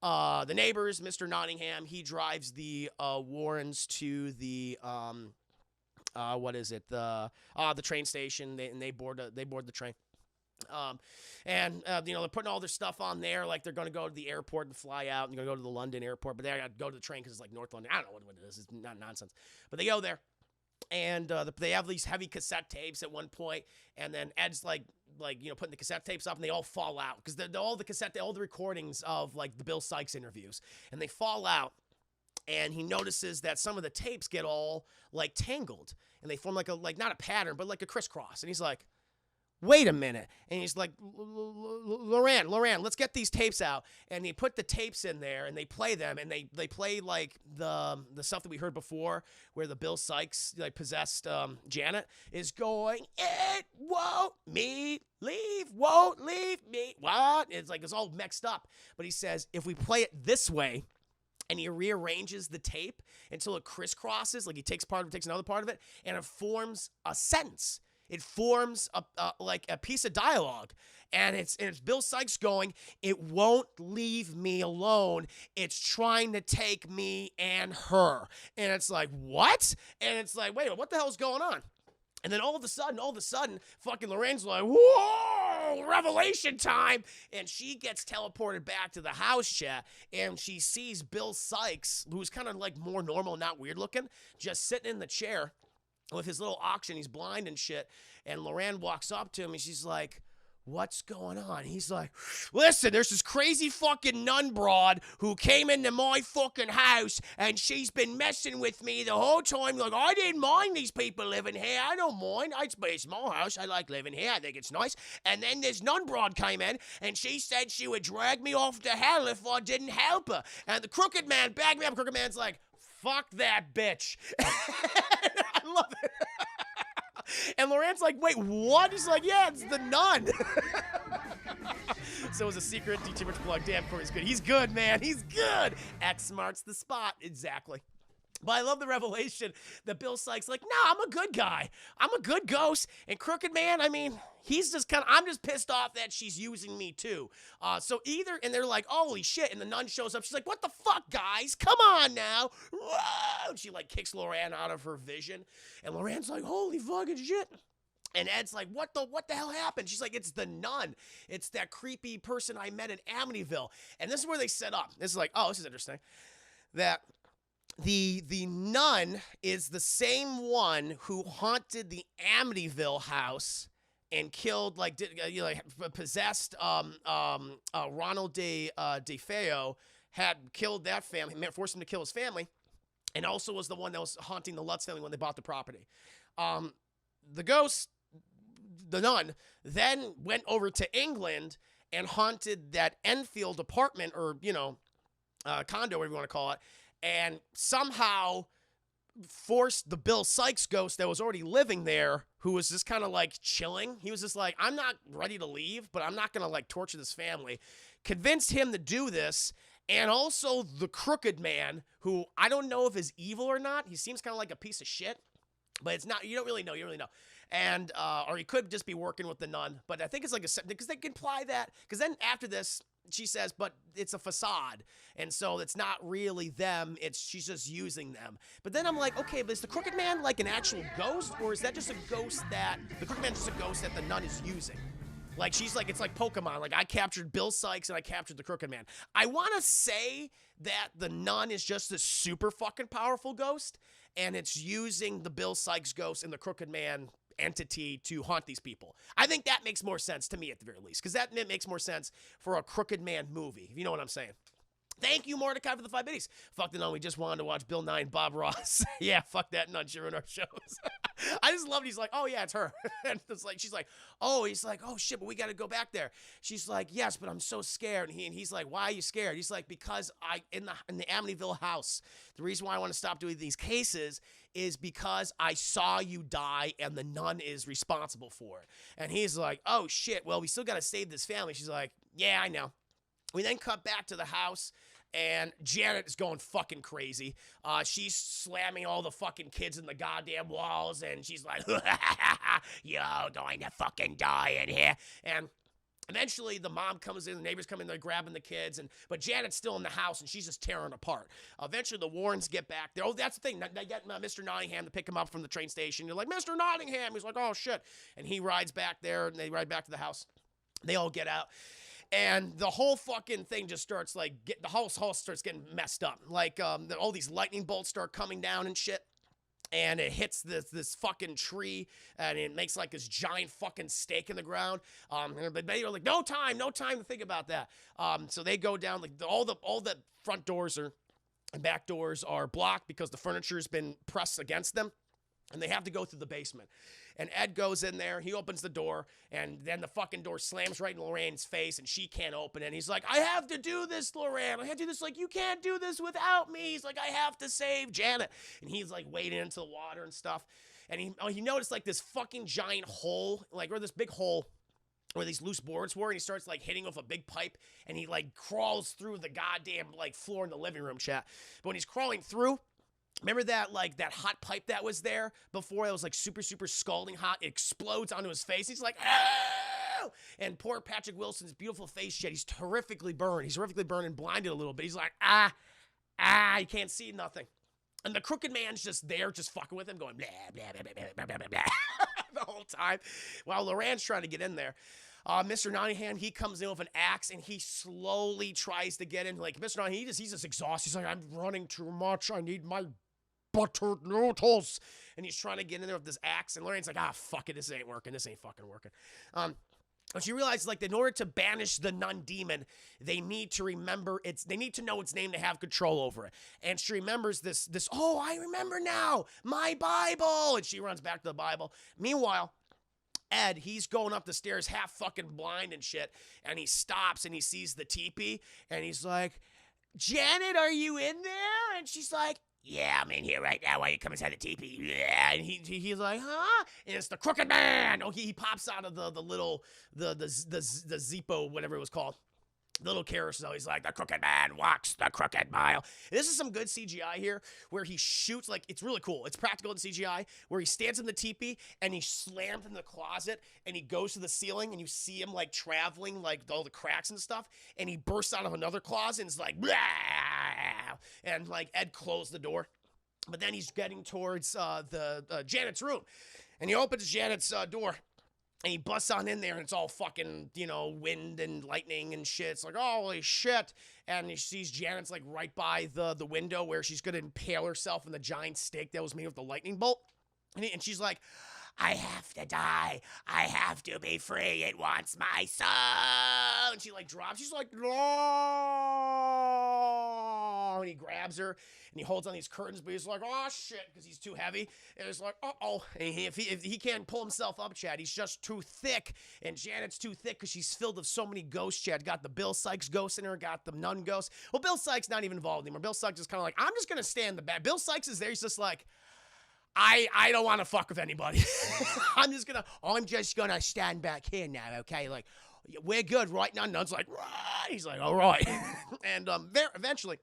Speaker 1: The neighbors, Mr. Nottingham, he drives the Warrens to the, the train station, and they board the train. They're putting all their stuff on there, like they're going to go to the airport and fly out, and going to go to the London airport, but they got to go to the train because it's like North London. I don't know what it is. It's not nonsense. But they go there. And they have these heavy cassette tapes at one point, and then Ed's like putting the cassette tapes up, and they all fall out because all the recordings of like the Bill Sykes interviews, and they fall out. And he notices that some of the tapes get all like tangled, and they form like not a pattern, but like a crisscross. And he's like, "Wait a minute." And he's like, Lorraine, let's get these tapes out." And he put the tapes in there, and they play them, and they play like the stuff that we heard before, where the Bill Sykes like possessed Janet is going, "It won't leave me." What? It's like, it's all mixed up. But he says, if we play it this way, and he rearranges the tape until it crisscrosses, like he takes part of it, takes another part of it, and it forms a sentence. It forms a piece of dialogue, and it's Bill Sykes going, "It won't leave me alone. It's trying to take me and her." And it's like, what? And it's like, wait, what the hell's going on? And then all of a sudden, fucking Lorraine's like, "Whoa, revelation time!" And she gets teleported back to the house, chat, and she sees Bill Sykes, who's kind of like more normal, not weird looking, just sitting in the chair with his little auction. He's blind and shit. And Lorraine walks up to him, and she's like, "What's going on?" He's like, "Listen, there's this crazy fucking nun broad who came into my fucking house, and she's been messing with me the whole time. Like, I didn't mind these people living here. I don't mind. It's my house. I like living here. I think it's nice. And then this nun broad came in, and she said she would drag me off to hell if I didn't help her. And the crooked man bagged me up. Crooked man's like, fuck that bitch." I love it. And Lorraine's like, "Wait, what?" He's like, "Yeah, it's the nun." So it was a secret. Too much plug. Damn, Corey's good. He's good, man. He's good. X marks the spot. Exactly. But I love the revelation that Bill Sykes like, nah, I'm a good guy. I'm a good ghost. And Crooked Man, I mean, he's just kind of, I'm just pissed off that she's using me too. So either, and they're like, holy shit. And the nun shows up. She's like, what the fuck, guys? Come on now. Whoa! And she like kicks Lorraine out of her vision. And Lorraine's like, holy fucking shit. And Ed's like, what the hell happened? She's like, it's the nun. It's that creepy person I met in Amityville. And this is where they set up. This is like, oh, this is interesting. That the nun is the same one who haunted the Amityville house and killed, like, possessed Ronald DeFeo, had killed that family, forced him to kill his family, and also was the one that was haunting the Lutz family when they bought the property. The ghost, the nun, then went over to England and haunted that Enfield apartment, or, condo, whatever you want to call it, and somehow forced the Bill Sykes ghost that was already living there, who was just kind of like chilling. He was just like, I'm not ready to leave, but I'm not going to like torture this family. Convinced him to do this. And also the Crooked Man, who I don't know if is evil or not. He seems kind of like a piece of shit, but it's not, you don't really know. And, or he could just be working with the nun, but I think it's like because they can imply that, because then after this, she says, but it's a facade. And so it's not really them. She's just using them. But then I'm like, okay, but is the Crooked Man like an actual ghost? Or is that just a ghost that, the Crooked Man's just a ghost that the nun is using? Like, she's like, it's like Pokemon. Like, I captured Bill Sykes and I captured the Crooked Man. I want to say that the nun is just a super fucking powerful ghost, and it's using the Bill Sykes ghost and the Crooked Man entity to haunt these people. I think that makes more sense to me at the very least, because that makes more sense for a Crooked Man movie, if you know what I'm saying. Thank you, Mordecai, for the 5 biddies. Fuck the nun. We just wanted to watch Bill Nye and Bob Ross. Yeah, fuck that nun. She ruined our shows. I just loved it. He's like, oh, yeah, it's her. And it's like, she's like, oh, he's like, oh, shit, but we got to go back there. She's like, yes, but I'm so scared. And he's like, why are you scared? He's like, because in the Amityville house, the reason why I want to stop doing these cases is because I saw you die and the nun is responsible for it. And he's like, oh, shit, well, we still got to save this family. She's like, yeah, I know. We then cut back to the house, and Janet is going fucking crazy. She's slamming all the fucking kids in the goddamn walls, and she's like, you're going to fucking die in here. And eventually, the mom comes in, the neighbors come in, they're grabbing the kids, but Janet's still in the house, and she's just tearing apart. Eventually, the Warrens get back there. Oh, that's the thing. They get Mr. Nottingham to pick him up from the train station. You're like, Mr. Nottingham. He's like, oh, shit. And he rides back there, and they ride back to the house. They all get out. And the whole fucking thing just starts like, the whole house starts getting messed up. Like, all these lightning bolts start coming down and shit. And it hits this fucking tree, and it makes like this giant fucking stake in the ground. But they are like, no time to think about that. So they go down, like all the front doors and back doors are blocked because the furniture's been pressed against them. And they have to go through the basement. And Ed goes in there, he opens the door, and then the fucking door slams right in Lorraine's face, and she can't open it. And he's like, I have to do this, Lorraine. I have to do this. Like, you can't do this without me. He's like, I have to save Janet. And he's like wading into the water and stuff. And he noticed like this fucking giant hole, like, or this big hole where these loose boards were, and he starts like hitting with a big pipe, and he like crawls through the goddamn like floor in the living room, chat. But when he's crawling through, remember that, like, that hot pipe that was there before? It was, like, super, super scalding hot. It explodes onto his face. He's like, oh! And poor Patrick Wilson's beautiful face shit. He's horrifically burned. He's horrifically burned and blinded a little bit. He's like, he can't see nothing. And the Crooked Man's just there, just fucking with him, going, blah, blah, blah, blah, blah, blah, blah, blah, the whole time, while Lorraine's trying to get in there. Mr. Nottingham, he comes in with an axe, and he slowly tries to get in. Like, Mr. Nottingham, he's just exhausted. He's like, I'm running too much. I need my buttered noodles. And he's trying to get in there with this axe, and Lorraine's like, fuck it, this ain't working. This ain't fucking working. And she realizes, like, in order to banish the nun demon, they need to remember they need to know its name to have control over it. And she remembers this, oh, I remember now, my Bible. And she runs back to the Bible. Meanwhile, Ed, he's going up the stairs half fucking blind and shit, and he stops and he sees the teepee, and he's like, Janet, are you in there? And she's like, yeah, I'm in here right now. Why you come inside the teepee? Yeah. And he's like, huh? And it's the Crooked Man. Oh, he pops out of the little, the Zippo, whatever it was called. little carousel. He's like, the crooked man walks the crooked mile. This is some good CGI here where he shoots, like, it's really cool. It's practical in CGI where he stands in the teepee and he slams in the closet and he goes to the ceiling and you see him like traveling, like all the cracks and stuff. And he bursts out of another closet and is like, blah! And like Ed closed the door. But then he's getting towards Janet's room. And he opens Janet's door. And he busts on in there, and it's all fucking, you know, wind and lightning and shit. It's like, holy shit. And he sees Janet's, like, right by the window where she's going to impale herself in the giant stake that was made with the lightning bolt. And she's like, I have to die. I have to be free. It wants my soul. And she, like, drops. She's like, no. And he grabs her, and he holds on these curtains, but he's like, oh, shit, because he's too heavy. And it's like, uh-oh. And if he can't pull himself up, Chad, he's just too thick. And Janet's too thick because she's filled with so many ghosts, Chad. Got the Bill Sykes ghost in her, got the nun ghost. Well, Bill Sykes not even involved anymore. Bill Sykes is kind of like, I'm just going to stay in the back. Bill Sykes is there. He's just like, I don't want to fuck with anybody. I'm just gonna stand back here now, okay? Like, we're good right now. Nun's like, right. He's like, all right. And eventually,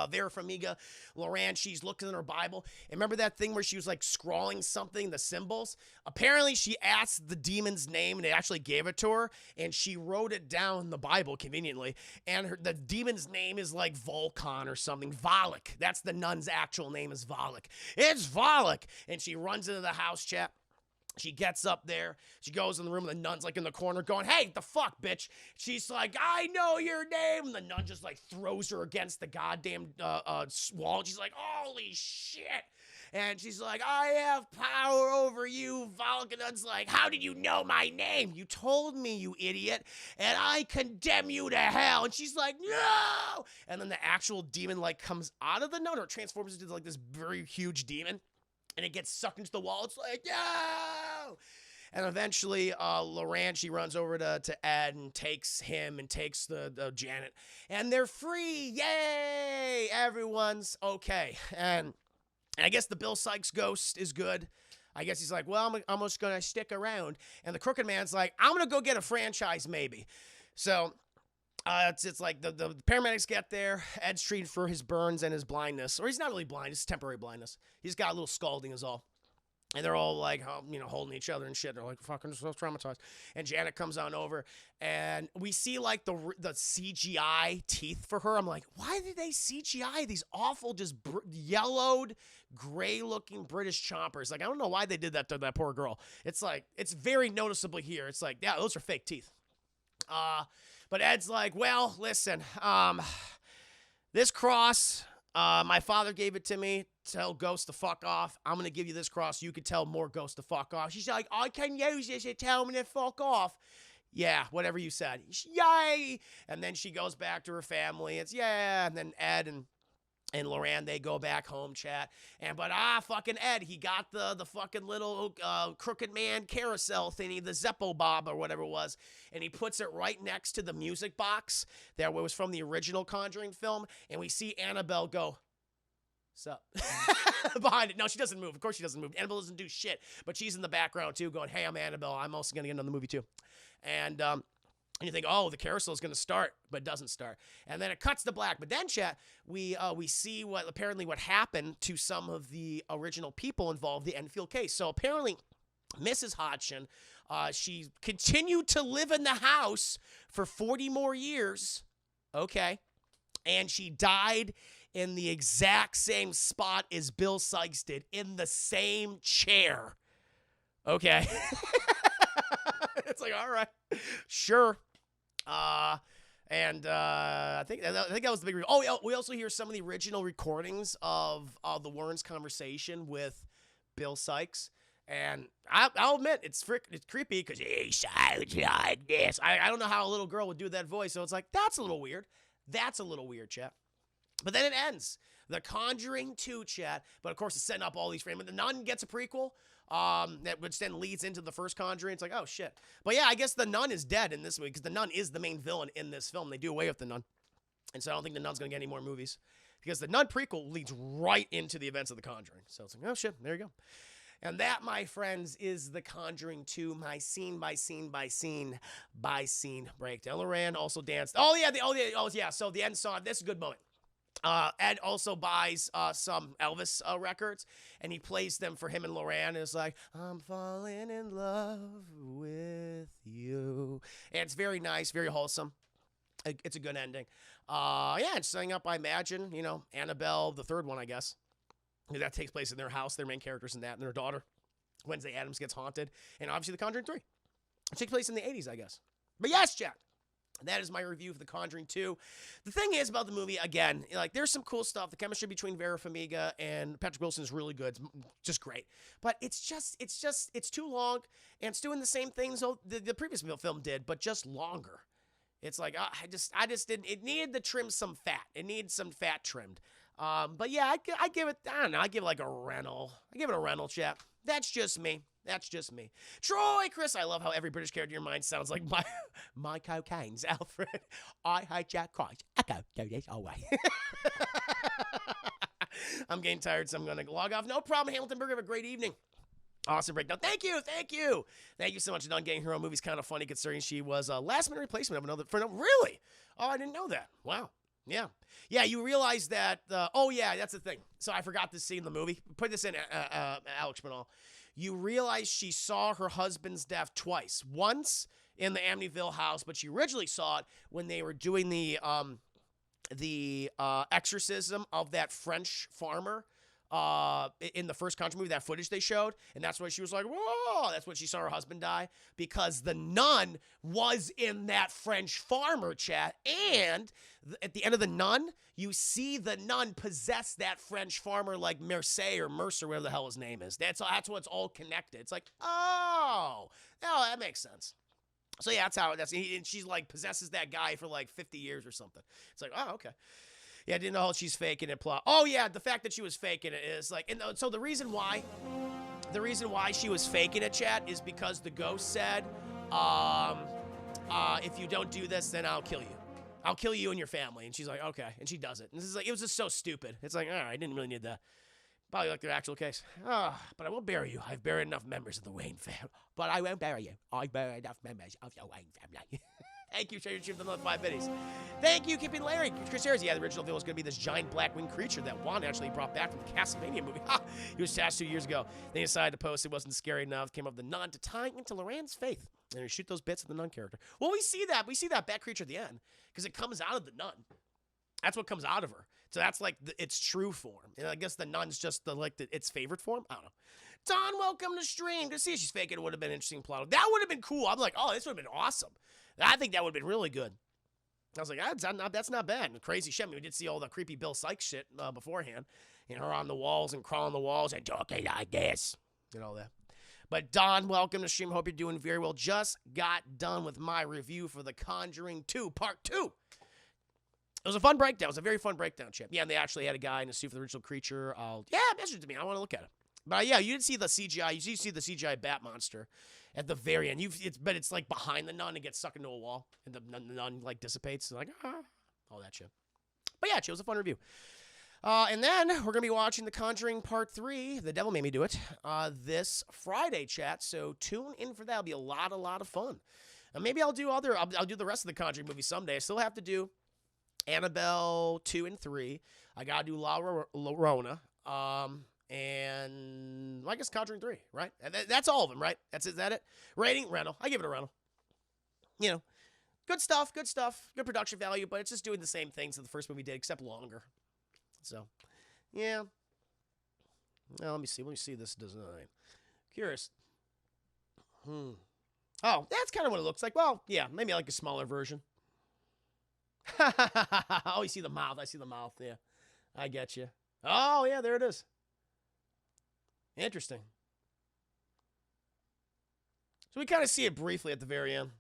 Speaker 1: Vera Farmiga, Lorraine, she's looking in her Bible. And remember that thing where she was like scrawling something, the symbols? Apparently, she asked the demon's name and they actually gave it to her. And she wrote it down in the Bible conveniently. And the demon's name is like Volcon or something. Volok. That's the nun's actual name is Volok. It's Volok. And she runs into the house, chap. She gets up there. She goes in the room. And the nun's like in the corner going, hey, the fuck, bitch. She's like, I know your name. And the nun just like throws her against the goddamn wall. She's like, holy shit. And she's like, I have power over you. Volkan's like, how did you know my name? You told me, you idiot. And I condemn you to hell. And she's like, no. And then the actual demon like comes out of the nun or transforms into like this very huge demon. And it gets sucked into the wall. It's like, no! And eventually, Lorraine, she runs over to Ed and takes him and takes the Janet. And they're free! Yay! Everyone's okay. And I guess the Bill Sykes ghost is good. I guess he's like, well, I'm just going to stick around. And the Crooked Man's like, I'm going to go get a franchise maybe. So it's like the paramedics get there. Ed's treated for his burns and his blindness. Or he's not really blind. It's temporary blindness. He's got a little scalding is all. And they're all like, you know, holding each other and shit. They're like fucking so traumatized. And Janet comes on over. And we see like the CGI teeth for her. I'm like, why did they CGI these awful, just yellowed, gray-looking British chompers? Like, I don't know why they did that to that poor girl. It's like, it's very noticeable here. It's like, yeah, those are fake teeth. But Ed's like, well, listen, this cross, my father gave it to me. Tell ghosts to fuck off. I'm going to give you this cross. You can tell more ghosts to fuck off. She's like, I can use this to tell me to fuck off. Yeah, whatever you said. Yay! And then she goes back to her family. It's yeah. And then Ed and Lorraine, they go back home, chat. But fucking Ed, he got the fucking little Crooked Man carousel thingy, the Zeppo Bob or whatever it was, and he puts it right next to the music box that was from the original Conjuring film, and we see Annabelle go, sup? Behind it. No, she doesn't move. Of course she doesn't move. Annabelle doesn't do shit, but she's in the background too going, hey, I'm Annabelle. I'm also going to get into the movie too. And you think, oh, the carousel is going to start, but it doesn't start. And then it cuts to black. But then, chat, we see what happened to some of the original people involved in the Enfield case. So apparently, Mrs. Hodgson, she continued to live in the house for 40 more years. Okay. And she died in the exact same spot as Bill Sykes did, in the same chair. Okay. It's like, all right, sure. I think that was the big reveal. Oh, yeah, we also hear some of the original recordings of the Warrens' conversation with Bill Sykes. And I'll admit, it's creepy because he sounds like this. I don't know how a little girl would do that voice, so it's like, that's a little weird. That's a little weird, chat. But then it ends. The Conjuring 2, chat. But, of course, it's setting up all these frames. The Nun gets a prequel, which then leads into the first Conjuring. It's like, oh, shit. But, yeah, I guess the Nun is dead in this movie because the Nun is the main villain in this film. They do away with the Nun. And so I don't think the Nun's going to get any more movies because the Nun prequel leads right into the events of the Conjuring. So it's like, oh, shit, there you go. And that, my friends, is The Conjuring 2, my scene by scene by scene by scene breakdown. Lorraine also danced. Oh yeah. So the end song. This is a good moment. Ed also buys some Elvis records, and he plays them for him and Lorraine. And it's like, I'm falling in love with you. And it's very nice, very wholesome. It's a good ending. Yeah, it's setting up, I imagine, Annabelle, the third one, I guess. That takes place in their house, their main characters in that, and their daughter, Wednesday Addams, gets haunted. And obviously The Conjuring 3. It takes place in the 80s, I guess. But yes, Jack. That is my review for The Conjuring 2. The thing is about the movie, again, there's some cool stuff. The chemistry between Vera Farmiga and Patrick Wilson is really good. It's just great. But it's too long, and it's doing the same things the previous film did, but just longer. It's like, I just didn't, it needed to trim some fat. It needed some fat trimmed. But yeah, I give it, I don't know, I give it like a rental. I give it a rental, chat. That's just me. That's just me. Troy, Chris, I love how every British character in your mind sounds like my cocaine's Alfred. I hate Jack Christ. I go do this all way. I'm getting tired, so I'm going to log off. No problem, Hamilton Burger. Have a great evening. Awesome breakdown. Thank you. Thank you so much. Dawn getting her own movie's kind of funny considering she was a last-minute replacement of another. Really? Oh, I didn't know that. Wow. Yeah. Yeah, you realize that, oh yeah, that's the thing. So I forgot this scene in the movie. Put this in, Alex Manal. You realize she saw her husband's death twice. Once in the Amityville house, but she originally saw it when they were doing the exorcism of that French farmer in the first Conjuring movie, that footage they showed. And that's why she was like, whoa, that's when she saw her husband die, because the nun was in that French farmer, chat. And at the end of the nun, you see the nun possess that French farmer like Mercer or Mercer, whatever the hell his name is. That's what's all connected. It's like, oh, that makes sense. So yeah, and she's like possesses that guy for like 50 years or something. It's like, oh, okay. Yeah, I didn't know how she's faking it. Oh yeah, the fact that she was faking it is like, and so the reason why she was faking it, chat, is because the ghost said, if you don't do this, then I'll kill you. I'll kill you and your family. And she's like, okay. And she does it. And this is like, it was just so stupid. It's like, all right, I didn't really need that. Probably like their actual case. But I won't bury you. I've buried enough members of the Wayne family. But I won't bury you. I buried enough members of the Wayne family. Thank you, Treasure Chief, for another 5 biddies. Thank you, Keeping Larry. Chris Ayers, yeah, the original villain was going to be this giant black-winged creature that Juan actually brought back from the Castlevania movie. He was tasked 2 years ago. Then he decided to post it wasn't scary enough. Came up with the nun to tie into Lorraine's faith. And he shoot those bits of the nun character. Well, we see that. We see that bat creature at the end because it comes out of the nun. That's what comes out of her. So that's like its true form. And I guess the nun's just its favorite form. I don't know. Don, welcome to stream. To see if she's faking, it would have been an interesting plot. That would have been cool. I'm like, oh, this would have been awesome. I think that would have been really good. I was like, that's not bad. And crazy shit. I mean, we did see all the creepy Bill Sykes shit beforehand. Her on the walls and crawling the walls and talking like this. And all that. But Don, welcome to stream. Hope you're doing very well. Just got done with my review for The Conjuring 2, Part 2. It was a fun breakdown. It was a very fun breakdown, Chip. Yeah, and they actually had a guy in a suit for the original creature. Message it to me. I want to look at it. But yeah, you didn't see the CGI. You see the CGI bat monster at the very end. But it's like behind the nun and gets stuck into a wall, and the nun like dissipates. Like all that shit. But yeah, it was a fun review. And then we're gonna be watching The Conjuring Part 3. The Devil Made Me Do It. This Friday, chat. So tune in for that. It'll be a lot of fun. And maybe I'll do the rest of the Conjuring movies someday. I still have to do Annabelle 2 and 3. I gotta do La Llorona. And I guess Conjuring 3, right? That's all of them, right? Is that it? Rating, rental. I give it a rental. Good stuff, good production value, but it's just doing the same things that the first movie did, except longer. So, yeah. Now, let me see this design. Curious. Oh, that's kind of what it looks like. Well, yeah, maybe like a smaller version. Oh, you see the mouth. I see the mouth. Yeah, I get you. Oh, yeah, there it is. Interesting. So we kind of see it briefly at the very end.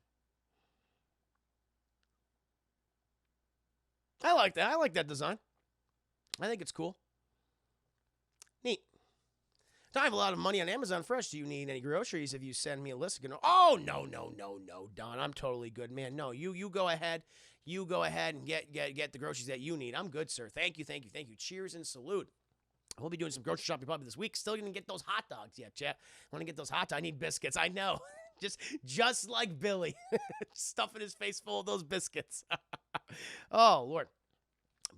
Speaker 1: I like that. I like that design. I think it's cool. Neat. I have a lot of money on Amazon Fresh. Do you need any groceries? If you send me a list, oh, no, Don. I'm totally good, man. No, you go ahead. You go ahead and get the groceries that you need. I'm good, sir. Thank you. Cheers and salute. We'll be doing some grocery shopping probably this week. Still didn't get those hot dogs yet, chat. Want to get those hot dogs? I need biscuits. I know. just like Billy, stuffing his face full of those biscuits. Oh, Lord.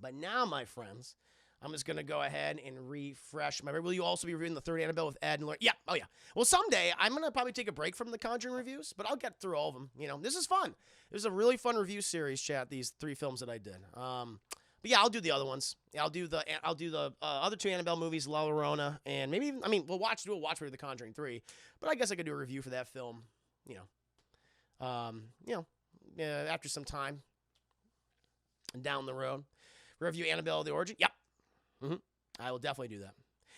Speaker 1: But now, my friends, I'm just going to go ahead and refresh my... Will you also be reviewing the third Annabelle with Ed and Lorraine? Yeah. Oh, yeah. Well, someday, I'm going to probably take a break from the Conjuring reviews, but I'll get through all of them. You know, this is fun. It was a really fun review series, chat, these 3 films that I did. But yeah, I'll do the other ones. I'll do the other 2 Annabelle movies, La Llorona, and maybe even, I mean, we'll watch the Conjuring 3, but I guess I could do a review for that film, after some time down the road. Review Annabelle the Origin. Yep. I will definitely do that.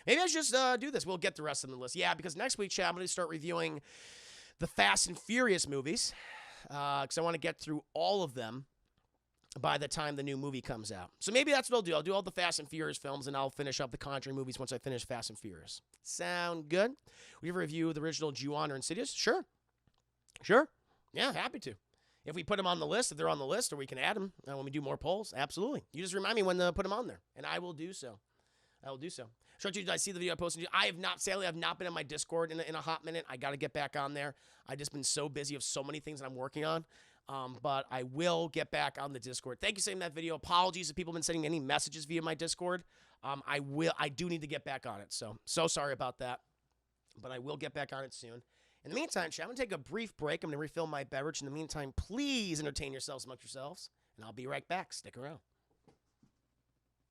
Speaker 1: Maybe I should just do this. We'll get the rest of the list. Yeah, because next week, chat, I'm going to start reviewing the Fast and Furious movies because I want to get through all of them by the time the new movie comes out. So maybe that's what I'll do. I'll do all the Fast and Furious films, and I'll finish up the Conjuring movies once I finish Fast and Furious. Sound good? We ever review the original Ju-On or Insidious? Sure. Yeah, happy to. If we put them on the list, if they're on the list, or we can add them when we do more polls, absolutely. You just remind me when to put them on there, and I will do so. Short, did I see the video I posted? Sadly, I've not been in my Discord in a hot minute. I got to get back on there. I've just been so busy of so many things that I'm working on. But I will get back on the Discord. Thank you for sending that video. Apologies if people have been sending any messages via my Discord. I do need to get back on it. So sorry about that. But I will get back on it soon. In the meantime, I'm going to take a brief break. I'm going to refill my beverage. In the meantime, please entertain yourselves amongst yourselves. And I'll be right back. Stick around.